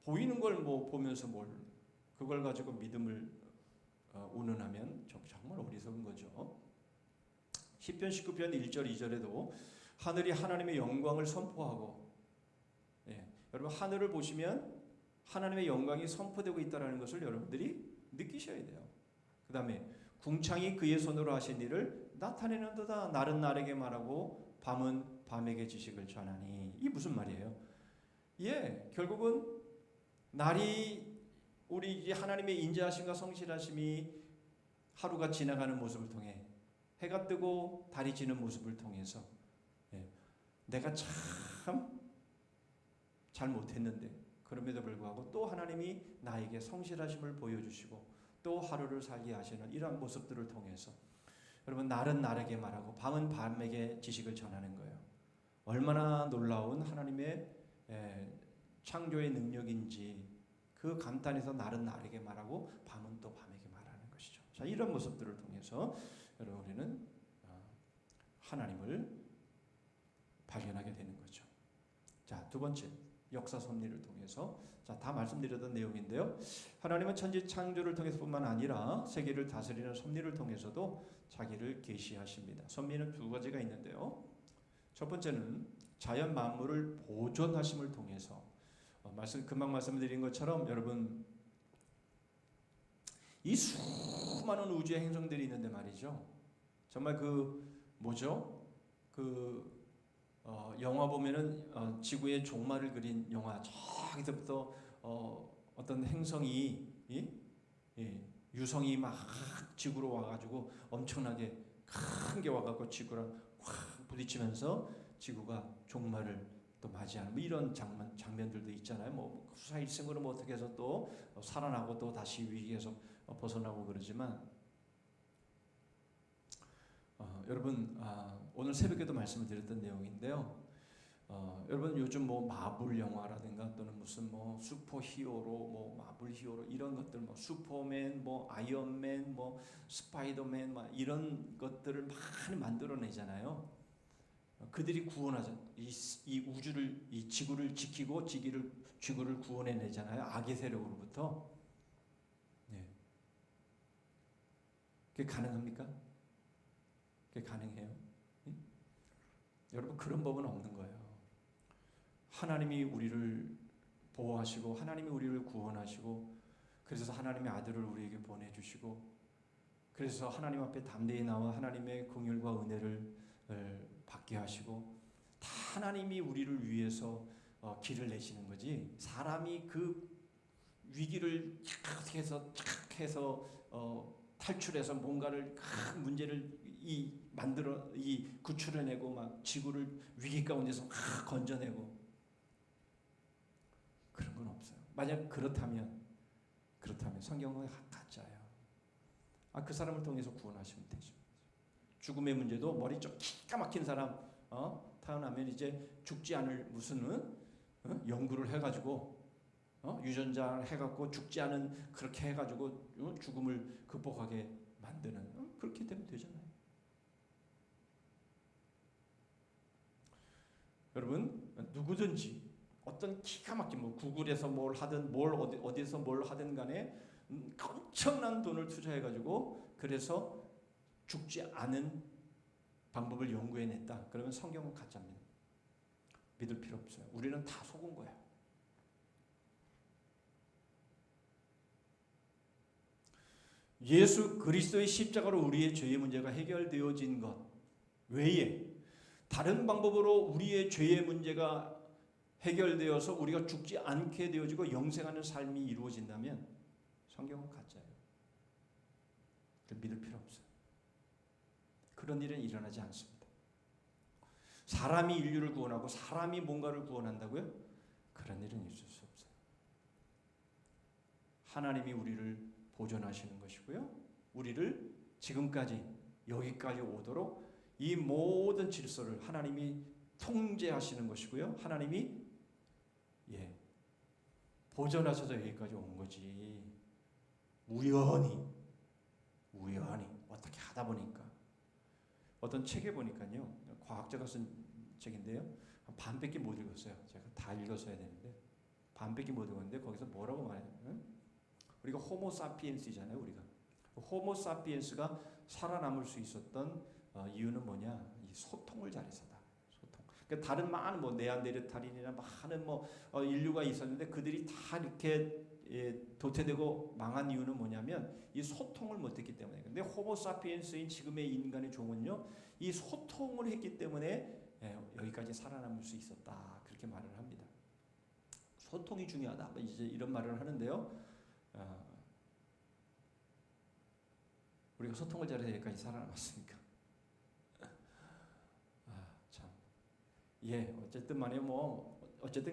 보이는 걸 보면서 그걸 가지고 믿음을 운운하면 정말 어리석은 거죠. 시편 19편 1절 2절에도 하늘이 하나님의 영광을 선포하고 여러분 하늘을 보시면 하나님의 영광이 선포되고 있다는 것을 여러분들이 느끼셔야 돼요. 그 다음에 궁창이 그의 손으로 하신 일을 나타내는도다. 날은 날에게 말하고 밤은 밤에게 지식을 전하니. 이게 무슨 말이에요? 결국은 날이 우리 이제 하나님의 인자하심과 성실하심이 하루가 지나가는 모습을 통해 해가 뜨고 달이 지는 모습을 통해서 내가 참 잘못했는데 그럼에도 불구하고 또 하나님이 나에게 성실하심을 보여주시고 또 하루를 살게 하시는 이러한 모습들을 통해서 여러분 날은 날에게 말하고 밤은 밤에게 지식을 전하는 거예요. 얼마나 놀라운 하나님의 창조의 능력인지 그 감탄에서 날은 날에게 말하고 밤은 또 밤에게 말하는 것이죠. 자, 이런 모습들을 통해서 여러분 우리는 하나님을 발견하게 되는 거죠. 자, 두 번째 역사 섭리를 통해서 자, 다 말씀드렸던 내용인데요. 하나님은 천지 창조를 통해서뿐만 아니라 세계를 다스리는 섭리를 통해서도 자기를 계시하십니다. 섭리는 두 가지가 있는데요. 첫 번째는 자연 만물을 보존하심을 통해서 금방 말씀드린 것처럼 여러분 이 수많은 우주의 행성들이 있는데 말이죠. 정말 영화 보면은 지구의 종말을 그린 영화 저기서부터 어떤 행성이 유성이 막 지구로 와가지고 엄청나게 큰 게 와가지고 지구랑 확 부딪히면서 지구가 종말을 또 맞이하는 뭐 이런 장면들도 있잖아요. 뭐 수사일생으로 뭐 어떻게 해서 또 살아나고 또 다시 위기에서 벗어나고 그러지만 여러분 오늘 새벽에도 말씀을 드렸던 내용인데요. 여러분 요즘 뭐 마블 영화라든가 또는 무슨 뭐 슈퍼 히어로 뭐 마블 히어로 이런 것들 뭐 슈퍼맨 뭐 아이언맨 뭐 스파이더맨 막 이런 것들을 많이 만들어내잖아요. 그들이 구원하죠. 이 우주를 이 지구를 지키고 지구를 구원해내잖아요. 악의 세력으로부터. 네. 그게 가능합니까? 그게 가능해요? 네? 여러분 그런 법은 없는 거예요. 하나님이 우리를 보호하시고 하나님이 우리를 구원하시고 그래서 하나님의 아들을 우리에게 보내주시고 그래서 하나님 앞에 담대히 나와 하나님의 긍휼과 은혜를 받게 하시고 다 하나님이 우리를 위해서 길을 내시는 거지 사람이 그 위기를 착 해서 탈출해서 뭔가를 큰 문제를 구출해내고 막 지구를 위기 가운데서 막 건져내고 그런 건 없어요. 만약 그렇다면 성경은 가짜예요. 그 사람을 통해서 구원하시면 되죠. 죽음의 문제도 머리 좀 기가 막힌 사람 태어나면 이제 죽지 않을 무슨 연구를 해가지고 유전자를 해갖고 죽지 않은 그렇게 해가지고 죽음을 극복하게 만드는 그렇게 되면 되잖아요. 여러분 누구든지 어떤 기가 막힌 뭐 구글에서 뭘 하든 어디서 뭘 하든 간에 엄청난 돈을 투자해가지고 그래서 죽지 않은 방법을 연구해냈다. 그러면 성경은 가짜입니다. 믿을 필요 없어요. 우리는 다 속은 거야. 예수 그리스도의 십자가로 우리의 죄의 문제가 해결되어진 것 외에 다른 방법으로 우리의 죄의 문제가 해결되어서 우리가 죽지 않게 되어지고 영생하는 삶이 이루어진다면 성경은 가짜예요. 믿을 필요 없어요. 그런 일은 일어나지 않습니다. 사람이 인류를 구원하고 사람이 뭔가를 구원한다고요? 그런 일은 있을 수 없어요. 하나님이 우리를 보존하시는 것이고요. 우리를 지금까지 여기까지 오도록 이 모든 질서를 하나님이 통제하시는 것이고요. 하나님이 보존하셔서 여기까지 온 거지. 우연히 어떻게 하다 보니까 어떤 책에 보니까요. 과학자가 쓴 책인데요. 반밖에 못 읽었어요. 제가 다 읽었어야 되는데 반밖에 못 읽었는데 거기서 뭐라고 말해요? 우리가 호모사피엔스잖아요. 우리가 호모사피엔스가 살아남을 수 있었던 이유는 뭐냐? 이 소통을 잘해서다. 소통. 그러니까 다른 많은 뭐 네안데르탈인이나 많은 인류가 있었는데 그들이 다 이렇게 도태되고 망한 이유는 뭐냐면 이 소통을 못했기 때문에. 근데 호모사피엔스인 지금의 인간의 종은요, 이 소통을 했기 때문에 여기까지 살아남을 수 있었다. 그렇게 말을 합니다. 소통이 중요하다. 이제 이런 말을 하는데요. 우리가 소통을 잘해서 여기까지 살아남았습니까? 참. 어쨌든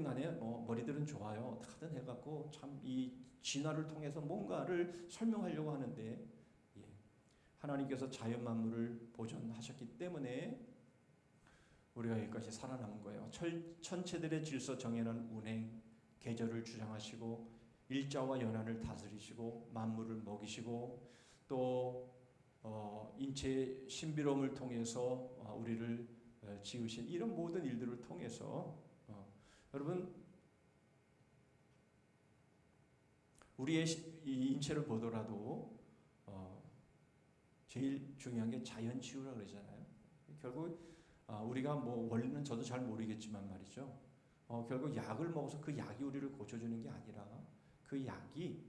간에 머리들은 좋아요. 어떻게든 해갖고 참 이 진화를 통해서 뭔가를 설명하려고 하는데 하나님께서 자연 만물을 보존하셨기 때문에 우리가 여기까지 살아남은 거예요. 천체들의 질서 정해놓은 운행, 계절을 주장하시고 일자와 연한을 다스리시고 만물을 먹이시고 또 인체의 신비로움을 통해서 우리를 지으신 이런 모든 일들을 통해서 여러분 우리의 이 인체를 보더라도 제일 중요한 게 자연치유라 그러잖아요. 결국 우리가 뭐 원리는 저도 잘 모르겠지만 말이죠. 결국 약을 먹어서 그 약이 우리를 고쳐주는 게 아니라 그 약이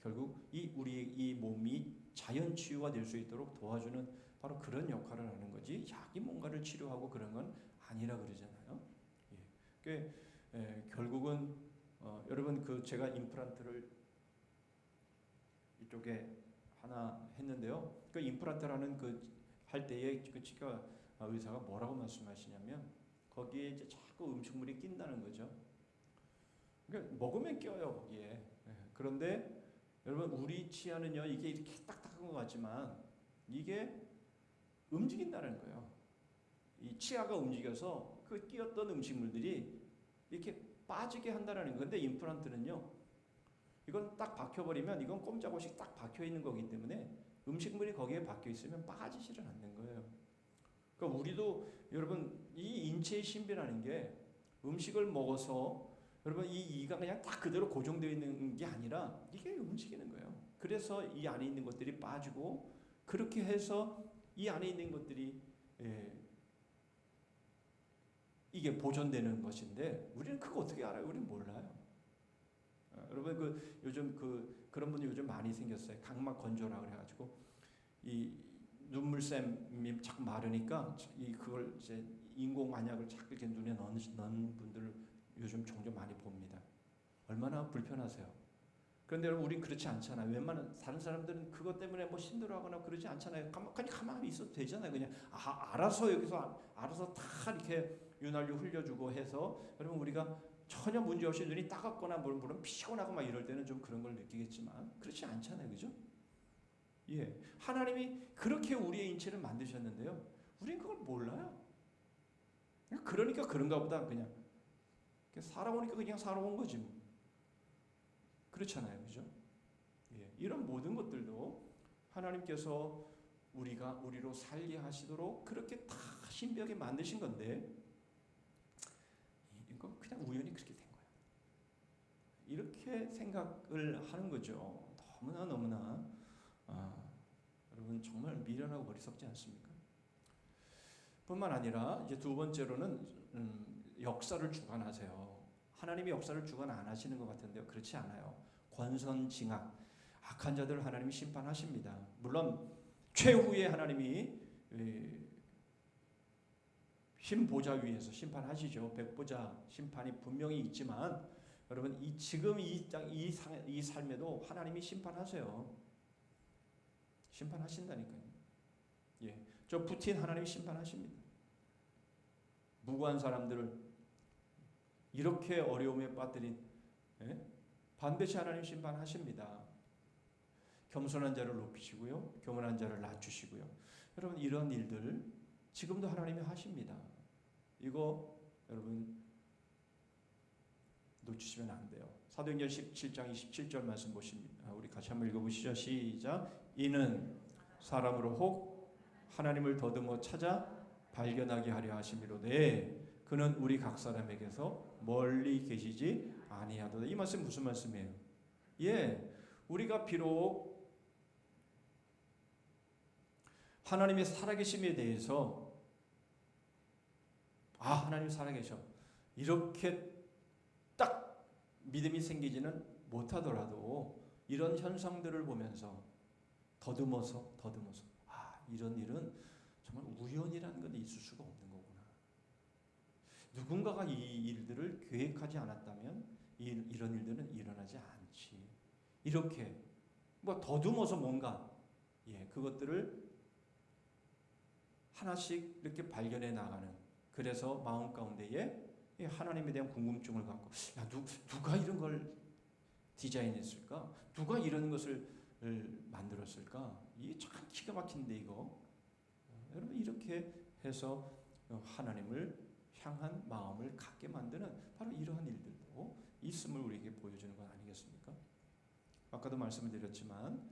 결국 우리의 이 몸이 자연치유가 될 수 있도록 도와주는 바로 그런 역할을 하는 거지. 약이 뭔가를 치료하고 그런 건 아니라 그러잖아요. 결국은 여러분 제가 임플란트를 이쪽에 하나 했는데요. 그 임플란트라는 할 때에 그 치과 의사가 뭐라고 말씀하시냐면 거기에 이제 자꾸 음식물이 낀다는 거죠. 그러니까 먹으면 껴요 거기에. 그런데 여러분 우리 치아는요 이게 이렇게 딱딱한 것 같지만 이게 움직인다는 거예요. 이 치아가 움직여서 그 끼었던 음식물들이 이렇게 빠지게 한다는 건데 임플란트는요 이건 딱 박혀버리면 이건 꼼짝없이 딱 박혀 있는 거기 때문에 음식물이 거기에 박혀 있으면 빠지지를 않는 거예요. 그러니까 우리도 여러분 이 인체의 신비라는 게 음식을 먹어서 여러분 이 이가 그냥 딱 그대로 고정되어 있는 게 아니라 이게 움직이는 거예요. 그래서 이 안에 있는 것들이 빠지고 그렇게 해서 이 안에 있는 것들이 이게 보존되는 것인데 우리는 그거 어떻게 알아요? 우리는 몰라요. 여러분 요즘 그런 분이 요즘 많이 생겼어요. 각막 건조라 그래가지고 이 눈물샘이 자꾸 마르니까 그걸 이제 인공 안약을 자꾸 이렇게 눈에 넣는 분들을 요즘 종종 많이 봅니다. 얼마나 불편하세요. 그런데 여러분 우린 그렇지 않잖아요. 웬만한 다른 사람들은 그것 때문에 뭐 힘들어하거나 그러지 않잖아요. 가만히 있어도 되잖아요. 그냥 알아서 여기서 알아서 다 이렇게 윤활유 흘려주고 해서 여러분 우리가 전혀 문제없이 눈이 따갑거나 물론 피곤하고 막 이럴 때는 좀 그런 걸 느끼겠지만 그렇지 않잖아요. 그죠? 예. 하나님이 그렇게 우리의 인체를 만드셨는데요. 우린 그걸 몰라요. 그러니까 그런가 보다 그냥 살아오니까 그냥 살아온 거지 뭐. 그렇잖아요. 그죠? 예. 이런 모든 것들도 하나님께서 우리로 살게 하시도록 그렇게 다 신비하게 만드신 건데 이건 그냥 우연히 그렇게 된 거예요. 이렇게 생각을 하는 거죠. 너무나 여러분 정말 미련하고 어리석지 않습니까? 뿐만 아니라 이제 두 번째로는 역사를 주관하세요. 하나님이 역사를 주관 안 하시는 것 같은데요. 그렇지 않아요. 권선징악 악한 자들을 하나님이 심판하십니다. 물론 최후에 하나님이 흰보좌 위에서 심판하시죠. 백보자 심판이 분명히 있지만 여러분 지금 이 삶에도 하나님이 심판하세요. 심판하신다니까요. 예, 저 푸틴 하나님이 심판하십니다. 무고한 사람들을 이렇게 어려움에 빠뜨린 반드시 하나님 심판하십니다. 겸손한 자를 높이시고요, 교만한 자를 낮추시고요. 여러분 이런 일들 지금도 하나님이 하십니다. 이거 여러분 놓치시면 안 돼요. 사도행전 17장 27절 말씀 보십니다. 우리 같이 한번 읽어보시죠. 시작. 이는 사람으로 혹 하나님을 더듬어 찾아 발견하게 하려 하심이로되 그는 우리 각 사람에게서 멀리 계시지 아니하도다. 이 말씀 무슨 말씀이에요? 예, 우리가 비록 하나님의 살아계심에 대해서 하나님 살아계셔 이렇게 딱 믿음이 생기지는 못하더라도 이런 현상들을 보면서 더듬어서 이런 일은 정말 우연이라는 건 있을 수가 없는 거구나. 누군가가 이 일들을 계획하지 않았다면 이런 일들은 일어나지 않지. 이렇게 더듬어서 뭔가 그것들을 하나씩 이렇게 발견해 나가는, 그래서 마음 가운데에 하나님에 대한 궁금증을 갖고 누가 이런 걸 디자인했을까? 누가 이런 것을 만들었을까? 이게 참 기가 막힌데 이거. 여러분 이렇게 해서 하나님을 향한 마음을 갖게 만드는 바로 이러한 일들도 있음을 우리에게 보여주는 건 아니겠습니까? 아까도 말씀을 드렸지만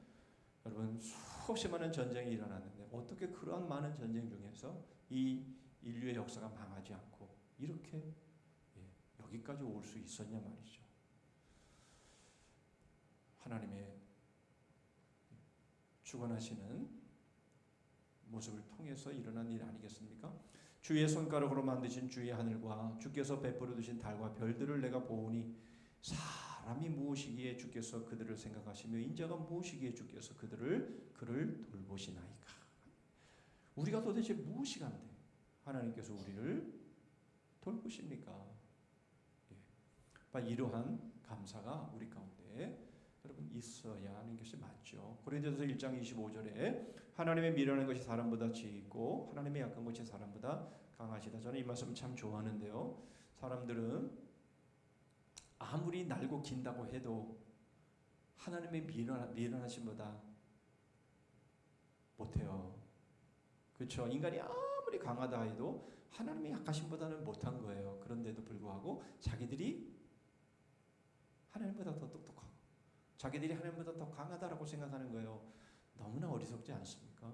여러분 수없이 많은 전쟁이 일어났는데 어떻게 그러한 많은 전쟁 중에서 이 인류의 역사가 망하지 않고 이렇게 여기까지 올 수 있었냐 말이죠. 하나님의 주관하시는 모습을 통해서 일어난 일 아니겠습니까? 주의 손가락으로 만드신 주의 하늘과 주께서 베풀어 두신 달과 별들을 내가 보오니 사람이 무엇이기에 주께서 그들을 생각하시며 인자가 무엇이기에 주께서 그를 돌보시나이까. 우리가 도대체 무엇이 간데 하나님께서 우리를 돌보십니까? 이러한 감사가 우리 가운데 여러분 있어야 하는 것이 맞죠. 고린도전서 1장 25절에 하나님의 미련한 것이 사람보다 지있고 하나님의 약한 것이 사람보다 강하시다. 저는 이 말씀 참 좋아하는데요. 사람들은 아무리 날고 긴다고 해도 하나님의 미련하심보다 못해요. 그렇죠? 인간이 아무리 강하다 해도 하나님의 약하심보다는 못한 거예요. 그런데도 불구하고 자기들이 하나님보다 더 똑똑하고 자기들이 하나님보다 더 강하다라고 생각하는 거예요. 너무나 어리석지 않습니까?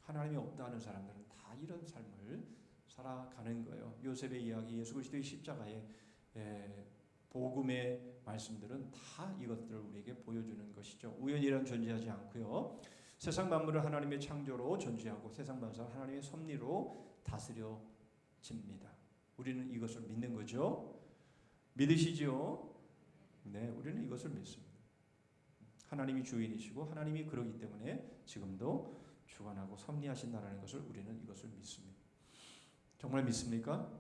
하나님이 없다는 사람들은 다 이런 삶을 살아가는 거예요. 요셉의 이야기, 예수 그리스도의 십자가의 복음의 말씀들은 다 이것들을 우리에게 보여주는 것이죠. 우연이란 존재하지 않고요. 세상 만물을 하나님의 창조로 존재하고 세상 만사를 하나님의 섭리로 다스려집니다. 우리는 이것을 믿는 거죠. 믿으시죠? 네, 우리는 이것을 믿습니다. 하나님이 주인이시고 하나님이 그러기 때문에 지금도 주관하고 섭리하신다는 것을 우리는 이것을 믿습니다. 정말 믿습니까?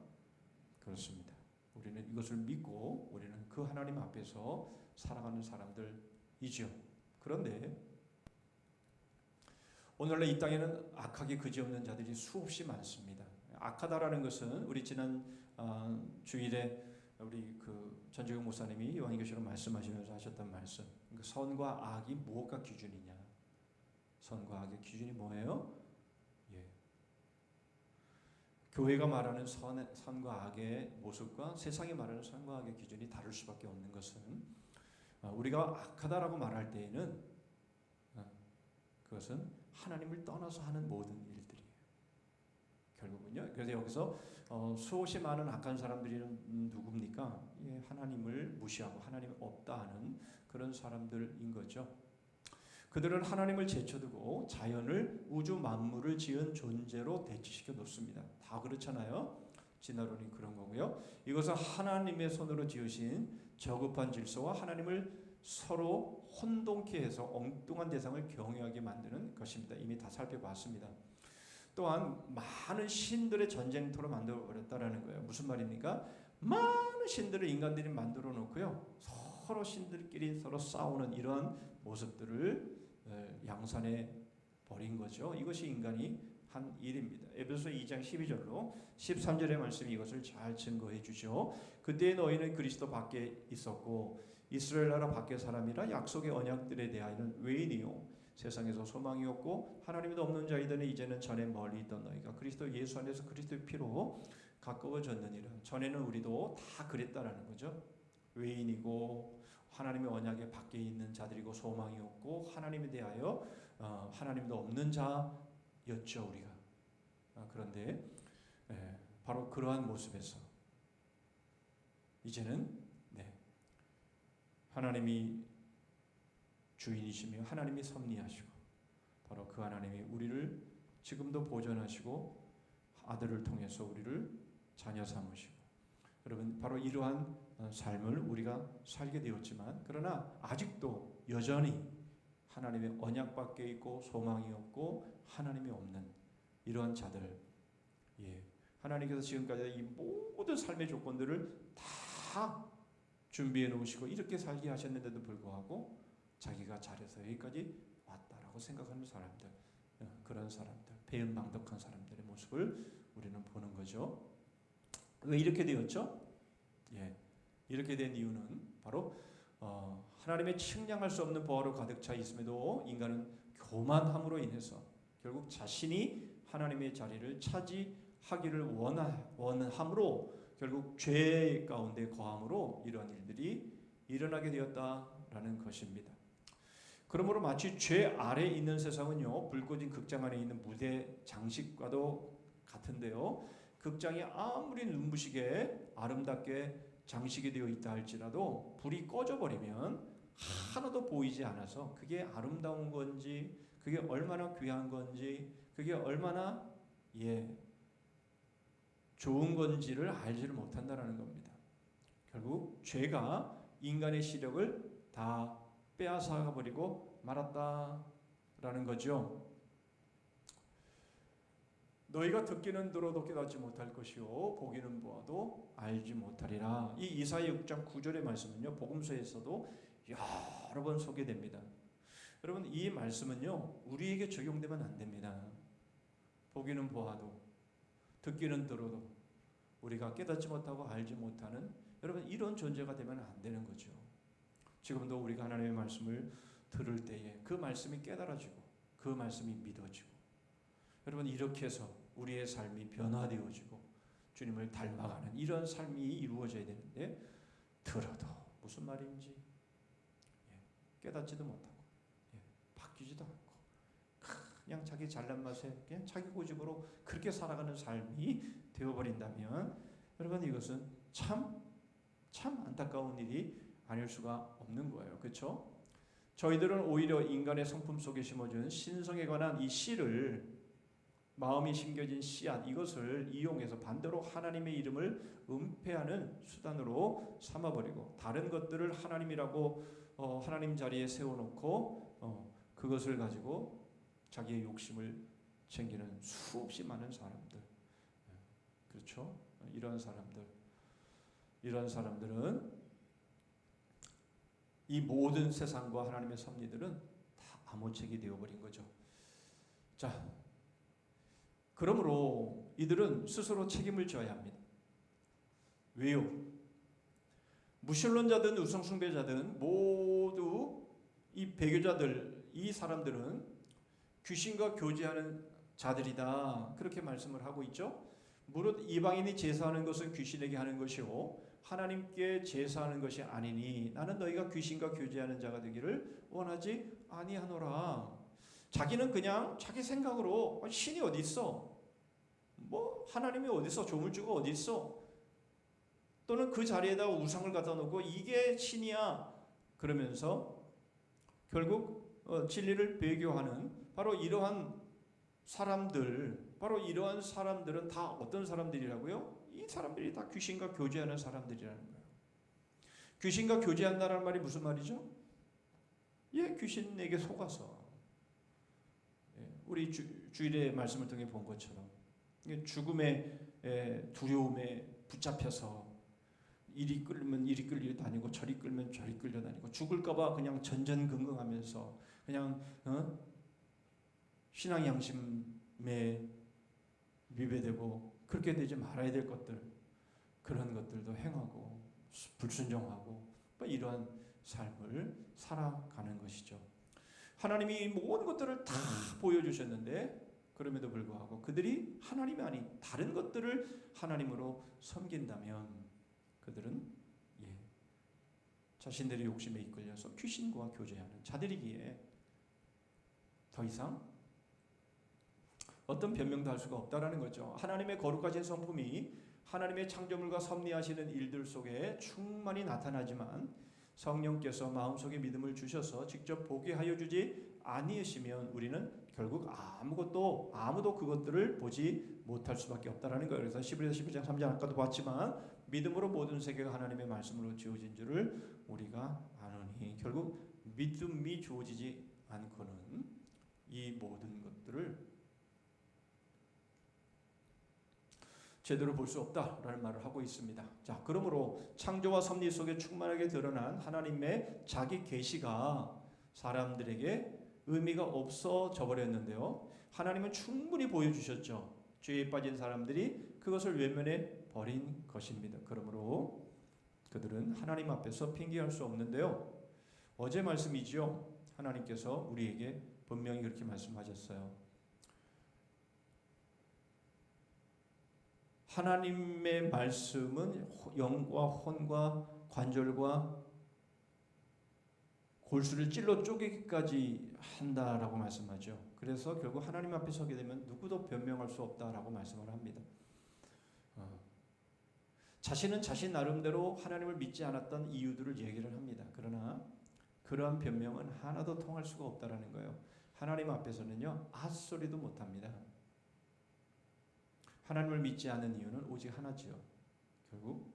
그렇습니다. 우리는 이것을 믿고 우리는 그 하나님 앞에서 살아가는 사람들이죠. 그런데 오늘날 이 땅에는 악하기 그지없는 자들이 수없이 많습니다. 악하다라는 것은 우리 지난 주일에 우리 그 전재경 목사님이 요한계시록 말씀하시면서 하셨던 말씀. 그러니까 선과 악이 뭐가 기준이냐? 선과 악의 기준이 뭐예요? 교회가 말하는 선과 악의 모습과 세상이 말하는 선과 악의 기준이 다를 수밖에 없는 것은 우리가 악하다라고 말할 때에는 그것은 하나님을 떠나서 하는 모든 일들이에요. 결국은요. 그래서 여기서 수없이 많은 악한 사람들이 누굽니까? 하나님을 무시하고 하나님이 없다 하는 그런 사람들인 거죠. 그들은 하나님을 제쳐두고 자연을 우주 만물을 지은 존재로 대치시켜 놓습니다. 다 그렇잖아요. 진화론이 그런 거고요. 이것은 하나님의 손으로 지으신 저급한 질서와 하나님을 서로 혼동케 해서 엉뚱한 대상을 경외하게 만드는 것입니다. 이미 다 살펴봤습니다. 또한 많은 신들의 전쟁터로 만들어버렸다라는 거예요. 무슨 말입니까? 많은 신들을 인간들이 만들어 놓고요. 서로 신들끼리 서로 싸우는 이런 모습들을 양산해 버린 거죠. 이것이 인간이 한 일입니다. 에베소서 2장 12절로 13절의 말씀이 이것을 잘 증거해 주죠. 그때 너희는 그리스도 밖에 있었고 이스라엘 나라 밖의 사람이라 약속의 언약들에 대하여는 외인이요 세상에서 소망이 없고 하나님도 없는 자이더니 이제는 전에 멀리 있던 너희가 그리스도 예수 안에서 그리스도의 피로 가까워졌느니라. 전에는 우리도 다 그랬다라는 거죠. 외인이고 하나님의 언약에 밖에 있는 자들이고 소망이 없고 하나님에 대하여 하나님도 없는 자였죠 우리가. 그런데 바로 그러한 모습에서 이제는 하나님이 주인이시며 하나님이 섭리하시고 바로 그 하나님이 우리를 지금도 보존하시고 아들을 통해서 우리를 자녀 삼으시고 여러분 바로 이러한 삶을 우리가 살게 되었지만 그러나 아직도 여전히 하나님의 언약 밖에 있고 소망이 없고 하나님이 없는 이러한 자들 하나님께서 지금까지 이 모든 삶의 조건들을 다 준비해 놓으시고 이렇게 살게 하셨는데도 불구하고 자기가 잘해서 여기까지 왔다라고 생각하는 사람들 그런 사람들 배은망덕한 사람들의 모습을 우리는 보는 거죠. 왜 이렇게 되었죠? 이렇게 된 이유는 바로 하나님의 측량할 수 없는 보화로 가득 차 있음에도 인간은 교만함으로 인해서 결국 자신이 하나님의 자리를 차지하기를 원함으로 결국 죄 가운데 거함으로 이러한 일들이 일어나게 되었다라는 것입니다. 그러므로 마치 죄 아래 있는 세상은요, 불 꺼진 극장 안에 있는 무대 장식과도 같은데요, 극장이 아무리 눈부시게 아름답게 장식이 되어 있다 할지라도 불이 꺼져버리면 하나도 보이지 않아서 그게 아름다운 건지, 그게 얼마나 귀한 건지, 그게 얼마나 좋은 건지를 알지를 못한다라는 겁니다. 결국 죄가 인간의 시력을 다 빼앗아 버리고 말았다라는 거죠. 너희가 듣기는 들어도 깨닫지 못할 것이요 보기는 보아도 알지 못하리라. 이 이사야 6장 9절의 말씀은요, 복음서에서도 여러 번 소개됩니다. 여러분, 이 말씀은요, 우리에게 적용되면 안 됩니다. 보기는 보아도, 듣기는 들어도 우리가 깨닫지 못하고 알지 못하는, 여러분, 이런 존재가 되면 안 되는 거죠. 지금도 우리가 하나님의 말씀을 들을 때에 그 말씀이 깨달아지고 그 말씀이 믿어지고, 여러분, 이렇게 해서 우리의 삶이 변화되어지고 주님을 닮아가는 이런 삶이 이루어져야 되는데, 들어도 무슨 말인지 깨닫지도 못하고 바뀌지도 않고 그냥 자기 잘난 맛에 그냥 자기 고집으로 그렇게 살아가는 삶이 되어버린다면, 여러분, 이것은 참 안타까운 일이 아닐 수가 없는 거예요. 그렇죠? 저희들은 오히려 인간의 성품 속에 심어준 신성에 관한 이 씨를, 마음이 심겨진 씨앗, 이것을 이용해서 반대로 하나님의 이름을 은폐하는 수단으로 삼아버리고 다른 것들을 하나님이라고 하나님 자리에 세워놓고 그것을 가지고 자기의 욕심을 챙기는 수없이 많은 사람들, 그렇죠? 이런 사람들은 이 모든 세상과 하나님의 섭리들은 다 아무책이 되어버린 거죠. 자, 그러므로 이들은 스스로 책임을 져야 합니다. 왜요? 무신론자든 우상숭배자든 모두 이 배교자들, 이 사람들은 귀신과 교제하는 자들이다, 그렇게 말씀을 하고 있죠. 무릇 이방인이 제사하는 것은 귀신에게 하는 것이요 하나님께 제사하는 것이 아니니 나는 너희가 귀신과 교제하는 자가 되기를 원하지 아니하노라. 자기는 그냥 자기 생각으로 신이 어디 있어, 뭐 하나님이 어디 있어, 조물주가 어디 있어, 또는 그 자리에다가 우상을 갖다 놓고 이게 신이야 그러면서 결국 진리를 배교하는 바로 이러한 사람들은 다 어떤 사람들이라고요? 이 사람들이 다 귀신과 교제하는 사람들이라는 거예요. 귀신과 교제한다는 말이 무슨 말이죠? 귀신에게 속아서, 우리 주일의 말씀을 통해 본 것처럼 죽음의 두려움에 붙잡혀서 이리 끌면 이리 끌려 다니고 저리 끌면 저리 끌려 다니고 죽을까봐 그냥 전전긍긍하면서 그냥 신앙 양심에 위배되고 그렇게 되지 말아야 될 것들, 그런 것들도 행하고 불순종하고 이러한 삶을 살아가는 것이죠. 하나님이 모든 것들을 다 보여주셨는데 그럼에도 불구하고 그들이 하나님이 아닌 다른 것들을 하나님으로 섬긴다면 그들은 자신들의 욕심에 이끌려서 귀신과 교제하는 자들이기에 더 이상 어떤 변명도 할 수가 없다라는 거죠. 하나님의 거룩하신 성품이 하나님의 창조물과 섭리하시는 일들 속에 충만히 나타나지만 성령께서 마음속에 믿음을 주셔서 직접 보게 하여 주지 아니으시면 우리는 결국 아무도 그것들을 보지 못할 수밖에 없다라는 거예요. 그래서 11장 3장 아까도 봤지만 믿음으로 모든 세계가 하나님의 말씀으로 지어진 줄을 우리가 아노니, 결국 믿음이 주어지지 않고는 이 모든 것들을 제대로 볼 수 없다라는 말을 하고 있습니다. 자, 그러므로 창조와 섭리 속에 충만하게 드러난 하나님의 자기 계시가 사람들에게 의미가 없어져 버렸는데요. 하나님은 충분히 보여주셨죠. 죄에 빠진 사람들이 그것을 외면해 버린 것입니다. 그러므로 그들은 하나님 앞에서 핑계할 수 없는데요. 어제 말씀이죠. 하나님께서 우리에게 분명히 그렇게 말씀하셨어요. 하나님의 말씀은 영과 혼과 관절과 골수를 찔러 쪼개기까지 한다라고 말씀하죠. 그래서 결국 하나님 앞에 서게 되면 누구도 변명할 수 없다라고 말씀을 합니다. 자신은 자신 나름대로 하나님을 믿지 않았던 이유들을 얘기를 합니다. 그러나 그러한 변명은 하나도 통할 수가 없다라는 거예요. 하나님 앞에서는요, 앗소리도 못합니다. 하나님을 믿지 않는 이유는 오직 하나지요. 결국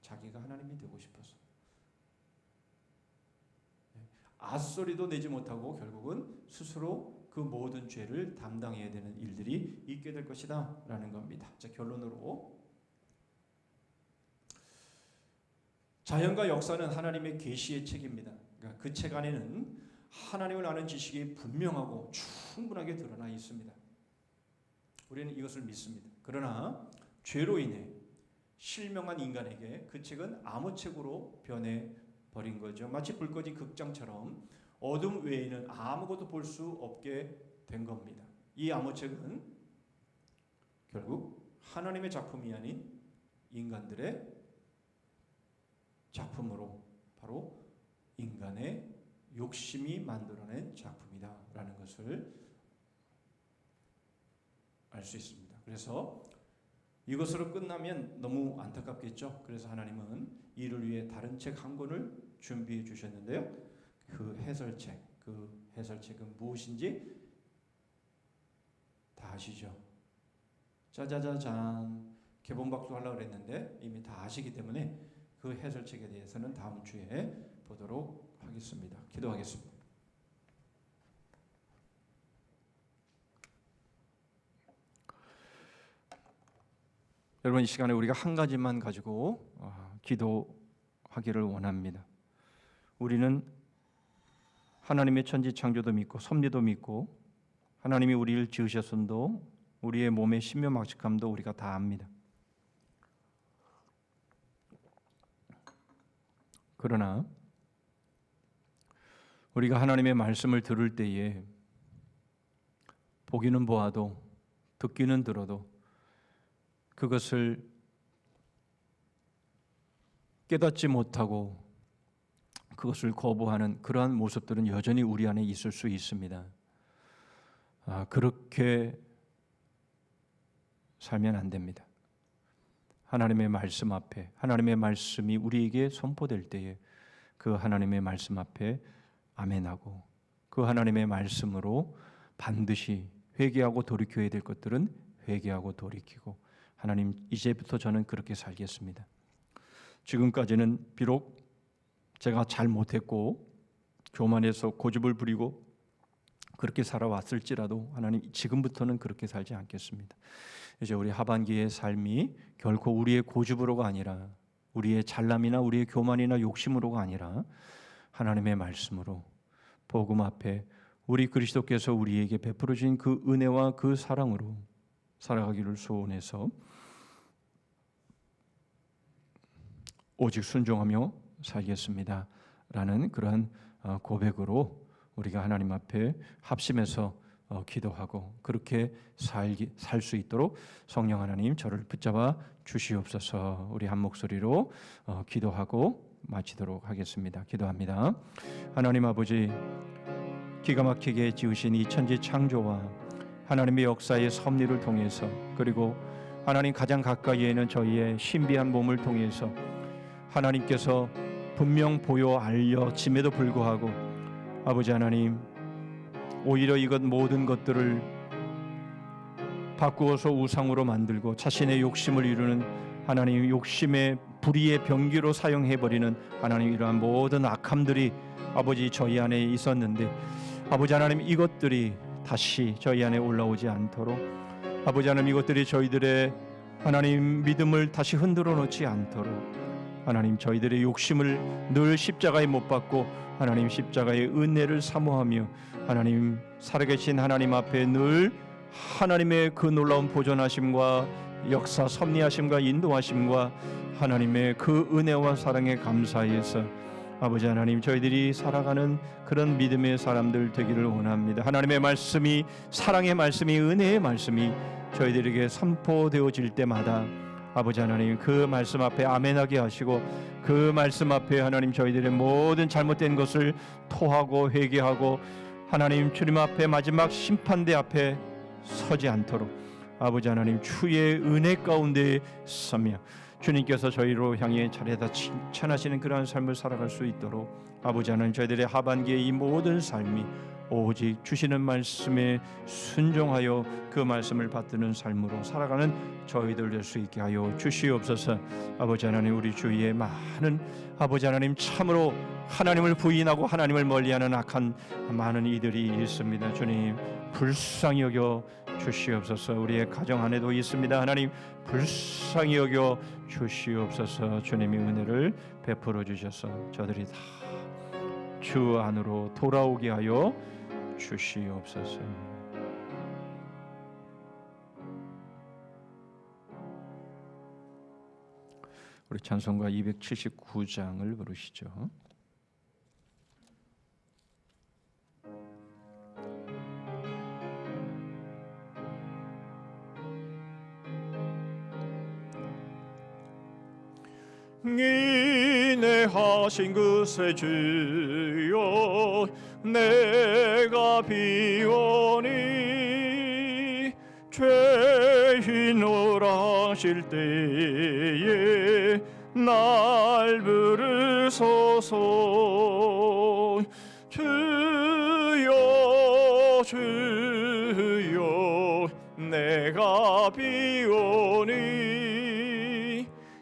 자기가 하나님이 되고 싶어서. 앗소리도 내지 못하고 결국은 스스로 그 모든 죄를 담당해야 되는 일들이 있게 될 것이다 라는 겁니다. 자, 결론으로 자연과 역사는 하나님의 계시의 책입니다. 그러니까 그 책 안에는 하나님을 아는 지식이 분명하고 충분하게 드러나 있습니다. 우리는 이것을 믿습니다. 그러나 죄로 인해 실명한 인간에게 그 책은 아무 책으로 변해버린 거죠. 마치 불 꺼진 극장처럼 어둠 외에는 아무것도 볼 수 없게 된 겁니다. 이 아무 책은 결국 하나님의 작품이 아닌 인간들의 작품으로 바로 인간의 욕심이 만들어낸 작품이다라는 것을 알 수 있습니다. 그래서 이것으로 끝나면 너무 안타깝겠죠. 그래서 하나님은 이를 위해 다른 책 한 권을 준비해 주셨는데요. 그 해설책은 무엇인지 다 아시죠? 짜자자잔, 개봉 박수 하려고 그랬는데 이미 다 아시기 때문에 그 해설책에 대해서는 다음 주에 보도록 하겠습니다. 기도하겠습니다. 여러분, 이 시간에 우리가 한 가지만 가지고 기도하기를 원합니다. 우리는 하나님의 천지 창조도 믿고 섭리도 믿고 하나님이 우리를 지으셨음도 우리의 몸의 신묘막측함도 우리가 다 압니다. 그러나 우리가 하나님의 말씀을 들을 때에 보기는 보아도 듣기는 들어도 그것을 깨닫지 못하고 그것을 거부하는 그러한 모습들은 여전히 우리 안에 있을 수 있습니다. 그렇게 살면 안 됩니다. 하나님의 말씀 앞에, 하나님의 말씀이 우리에게 선포될 때에 그 하나님의 말씀 앞에 아멘하고 그 하나님의 말씀으로 반드시 회개하고 돌이켜야 될 것들은 회개하고 돌이키고, 하나님 이제부터 저는 그렇게 살겠습니다. 지금까지는 비록 제가 잘 못했고 교만해서 고집을 부리고 그렇게 살아왔을지라도 하나님 지금부터는 그렇게 살지 않겠습니다. 이제 우리 하반기의 삶이 결코 우리의 고집으로가 아니라 우리의 잘남이나 우리의 교만이나 욕심으로가 아니라 하나님의 말씀으로 복음 앞에 우리 그리스도께서 우리에게 베풀어 주신 그 은혜와 그 사랑으로 살아가기를 소원해서 오직 순종하며 살겠습니다 라는 그러한 고백으로 우리가 하나님 앞에 합심해서 기도하고 그렇게 살 수 있도록 성령 하나님 저를 붙잡아 주시옵소서. 우리 한 목소리로 기도하고 마치도록 하겠습니다. 기도합니다. 하나님 아버지, 기가 막히게 지으신 이 천지 창조와 하나님의 역사의 섭리를 통해서, 그리고 하나님 가장 가까이에는 저희의 신비한 몸을 통해서 하나님께서 분명 보여 알려짐에도 불구하고 아버지 하나님, 오히려 이것 모든 것들을 바꾸어서 우상으로 만들고 자신의 욕심을 이루는 하나님, 욕심의 불의의 병기로 사용해버리는 하나님, 이러한 모든 악함들이 아버지 저희 안에 있었는데 아버지 하나님, 이것들이 다시 저희 안에 올라오지 않도록 아버지 하나님, 이것들이 저희들의 하나님 믿음을 다시 흔들어 놓지 않도록 하나님, 저희들의 욕심을 늘 십자가에 못 박고 하나님 십자가의 은혜를 사모하며 하나님 살아계신 하나님 앞에 늘 하나님의 그 놀라운 보존하심과 역사 섭리하심과 인도하심과 하나님의 그 은혜와 사랑에 감사해서 아버지 하나님, 저희들이 살아가는 그런 믿음의 사람들 되기를 원합니다. 하나님의 말씀이, 사랑의 말씀이, 은혜의 말씀이 저희들에게 선포되어질 때마다 아버지 하나님, 그 말씀 앞에 아멘하게 하시고, 그 말씀 앞에 하나님 저희들의 모든 잘못된 것을 토하고 회개하고 하나님 주님 앞에 마지막 심판대 앞에 서지 않도록 아버지 하나님 주의 은혜 가운데 서며 주님께서 저희로 향해 차례다 칭찬하시는 그러한 삶을 살아갈 수 있도록 아버지 하나님, 저희들의 하반기의 이 모든 삶이 오직 주시는 말씀에 순종하여 그 말씀을 받드는 삶으로 살아가는 저희들 될 수 있게 하여 주시옵소서. 아버지 하나님, 우리 주위에 많은 아버지 하나님, 참으로 하나님을 부인하고 하나님을 멀리하는 악한 많은 이들이 있습니다. 주님, 불쌍히 여겨 주시옵소서. 우리의 가정 안에도 있습니다. 하나님, 불쌍히 여겨 주시옵소서. 주님의 은혜를 베풀어 주셔서 저들이 다 주 안으로 돌아오게 하여 주시옵소서. 우리 찬송가 279장을 부르시죠. 인내하신 그새 주여 내가 비오니 죄인으로 하실 때에 날 부르소서. 주여 주여 내가 비오니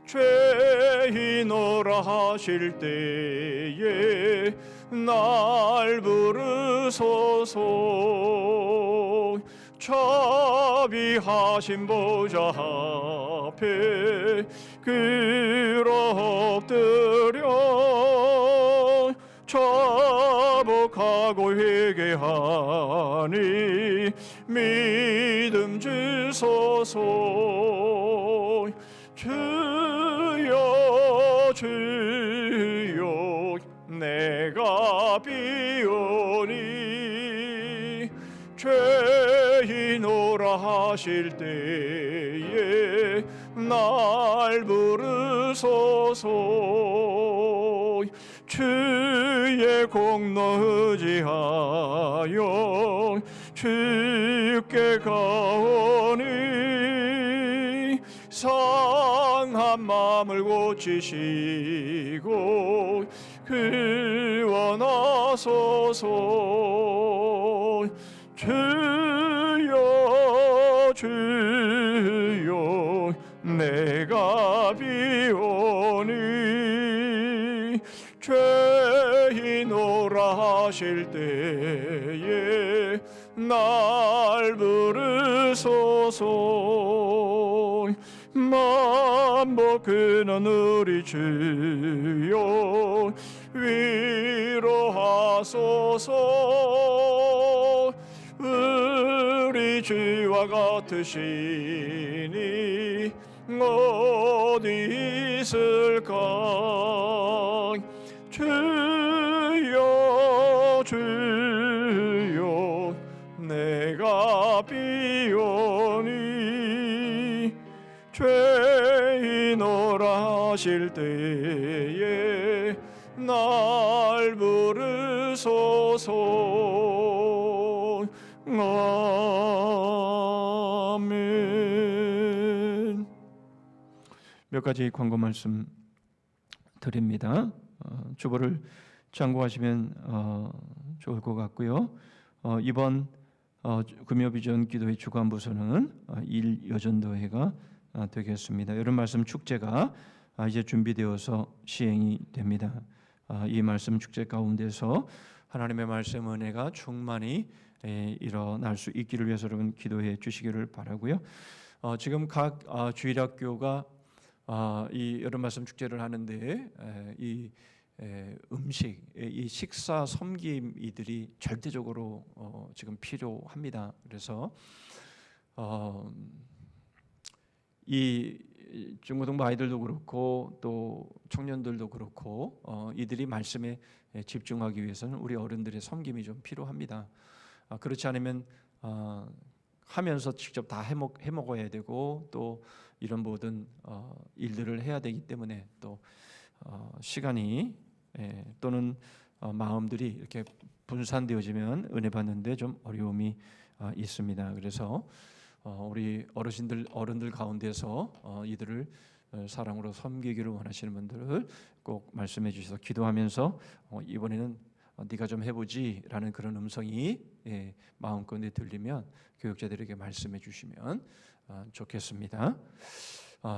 죄인으로 하실 때에 날 부르소서. 자비하신 보좌 앞에 그러 엎드려 자복하고 회개하니 믿음 주소서. 주여 주여 내가 비오니 죄인오라 하실 때에 날 부르소서. 주의 공로 의지하여 주께 가오니 상한 마음을 고치시고 구원하소서. 주여 주여 내가 비오니 죄인오라 하실 때에 날 부르소서. 만복 근원 우리 주여 위로하소서. 우리 주와 같으시니 어디 있을까. 주여 주여 내가 비오니 죄인오라 하실 때에 날 부르소서. 아멘. 몇 가지 광고 말씀 드립니다. 주보를 참고하시면 좋을 것 같고요. 이번 금요비전 기도회 주간부서는 일여전도회가 되겠습니다. 여름 말씀 축제가 이제 준비되어서 시행이 됩니다. 이 말씀 축제 가운데서 하나님의 말씀 은혜가 충만히 일어날 수 있기를 위해서 여러분 기도해 주시기를 바라고요. 지금 각 주일학교가 이 여름 말씀 축제를 하는데 이 음식, 이 식사 섬김 이들이 절대적으로 지금 필요합니다. 그래서 이 중고등부 아이들도 그렇고 또 청년들도 그렇고 이들이 말씀에 집중하기 위해서는 우리 어른들의 섬김이 좀 필요합니다. 그렇지 않으면 하면서 직접 다 해먹어야 되고 또 이런 모든 일들을 해야 되기 때문에 또 시간이 또는 마음들이 이렇게 분산되어지면 은혜 받는데 좀 어려움이 있습니다. 그래서 우리 어른들 가운데서 이들을 사랑으로 섬기기를 원하시는 분들을 꼭 말씀해 주셔서 기도하면서 이번에는 네가 좀 해보지라는 그런 음성이 마음껏 들리면 교육자들에게 말씀해 주시면 좋겠습니다.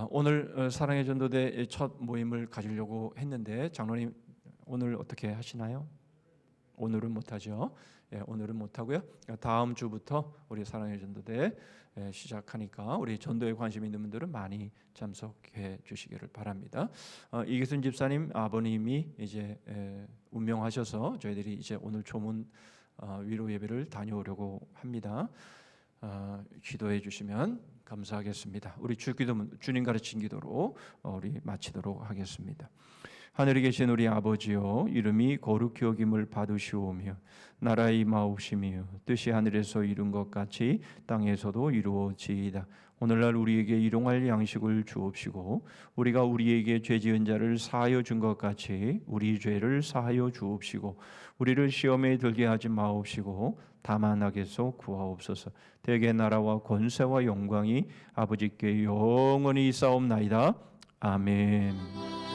오늘 사랑의 전도대 첫 모임을 가지려고 했는데 장로님 오늘 어떻게 하시나요? 오늘은 못하죠. 오늘은 못하고요. 다음 주부터 우리 사랑의 전도대 시작하니까 우리 전도에 관심 있는 분들은 많이 참석해 주시기를 바랍니다. 이기순 집사님 아버님이 이제 운명하셔서 저희들이 이제 오늘 조문 위로 예배를 다녀오려고 합니다. 기도해 주시면 감사하겠습니다. 우리 주님 가르친 기도로 우리 마치도록 하겠습니다. 하늘에 계신 우리 아버지여, 이름이 거룩히 여김을 받으시오며 나라의 임하옵시며 뜻이 하늘에서 이룬 것 같이 땅에서도 이루어지이다. 오늘날 우리에게 일용할 양식을 주옵시고 우리가 우리에게 죄 지은 자를 사하여 준 것 같이 우리 죄를 사하여 주옵시고 우리를 시험에 들게 하지 마옵시고 다만 악에서 구하옵소서. 대개 나라와 권세와 영광이 아버지께 영원히 있사옵나이다. 아멘.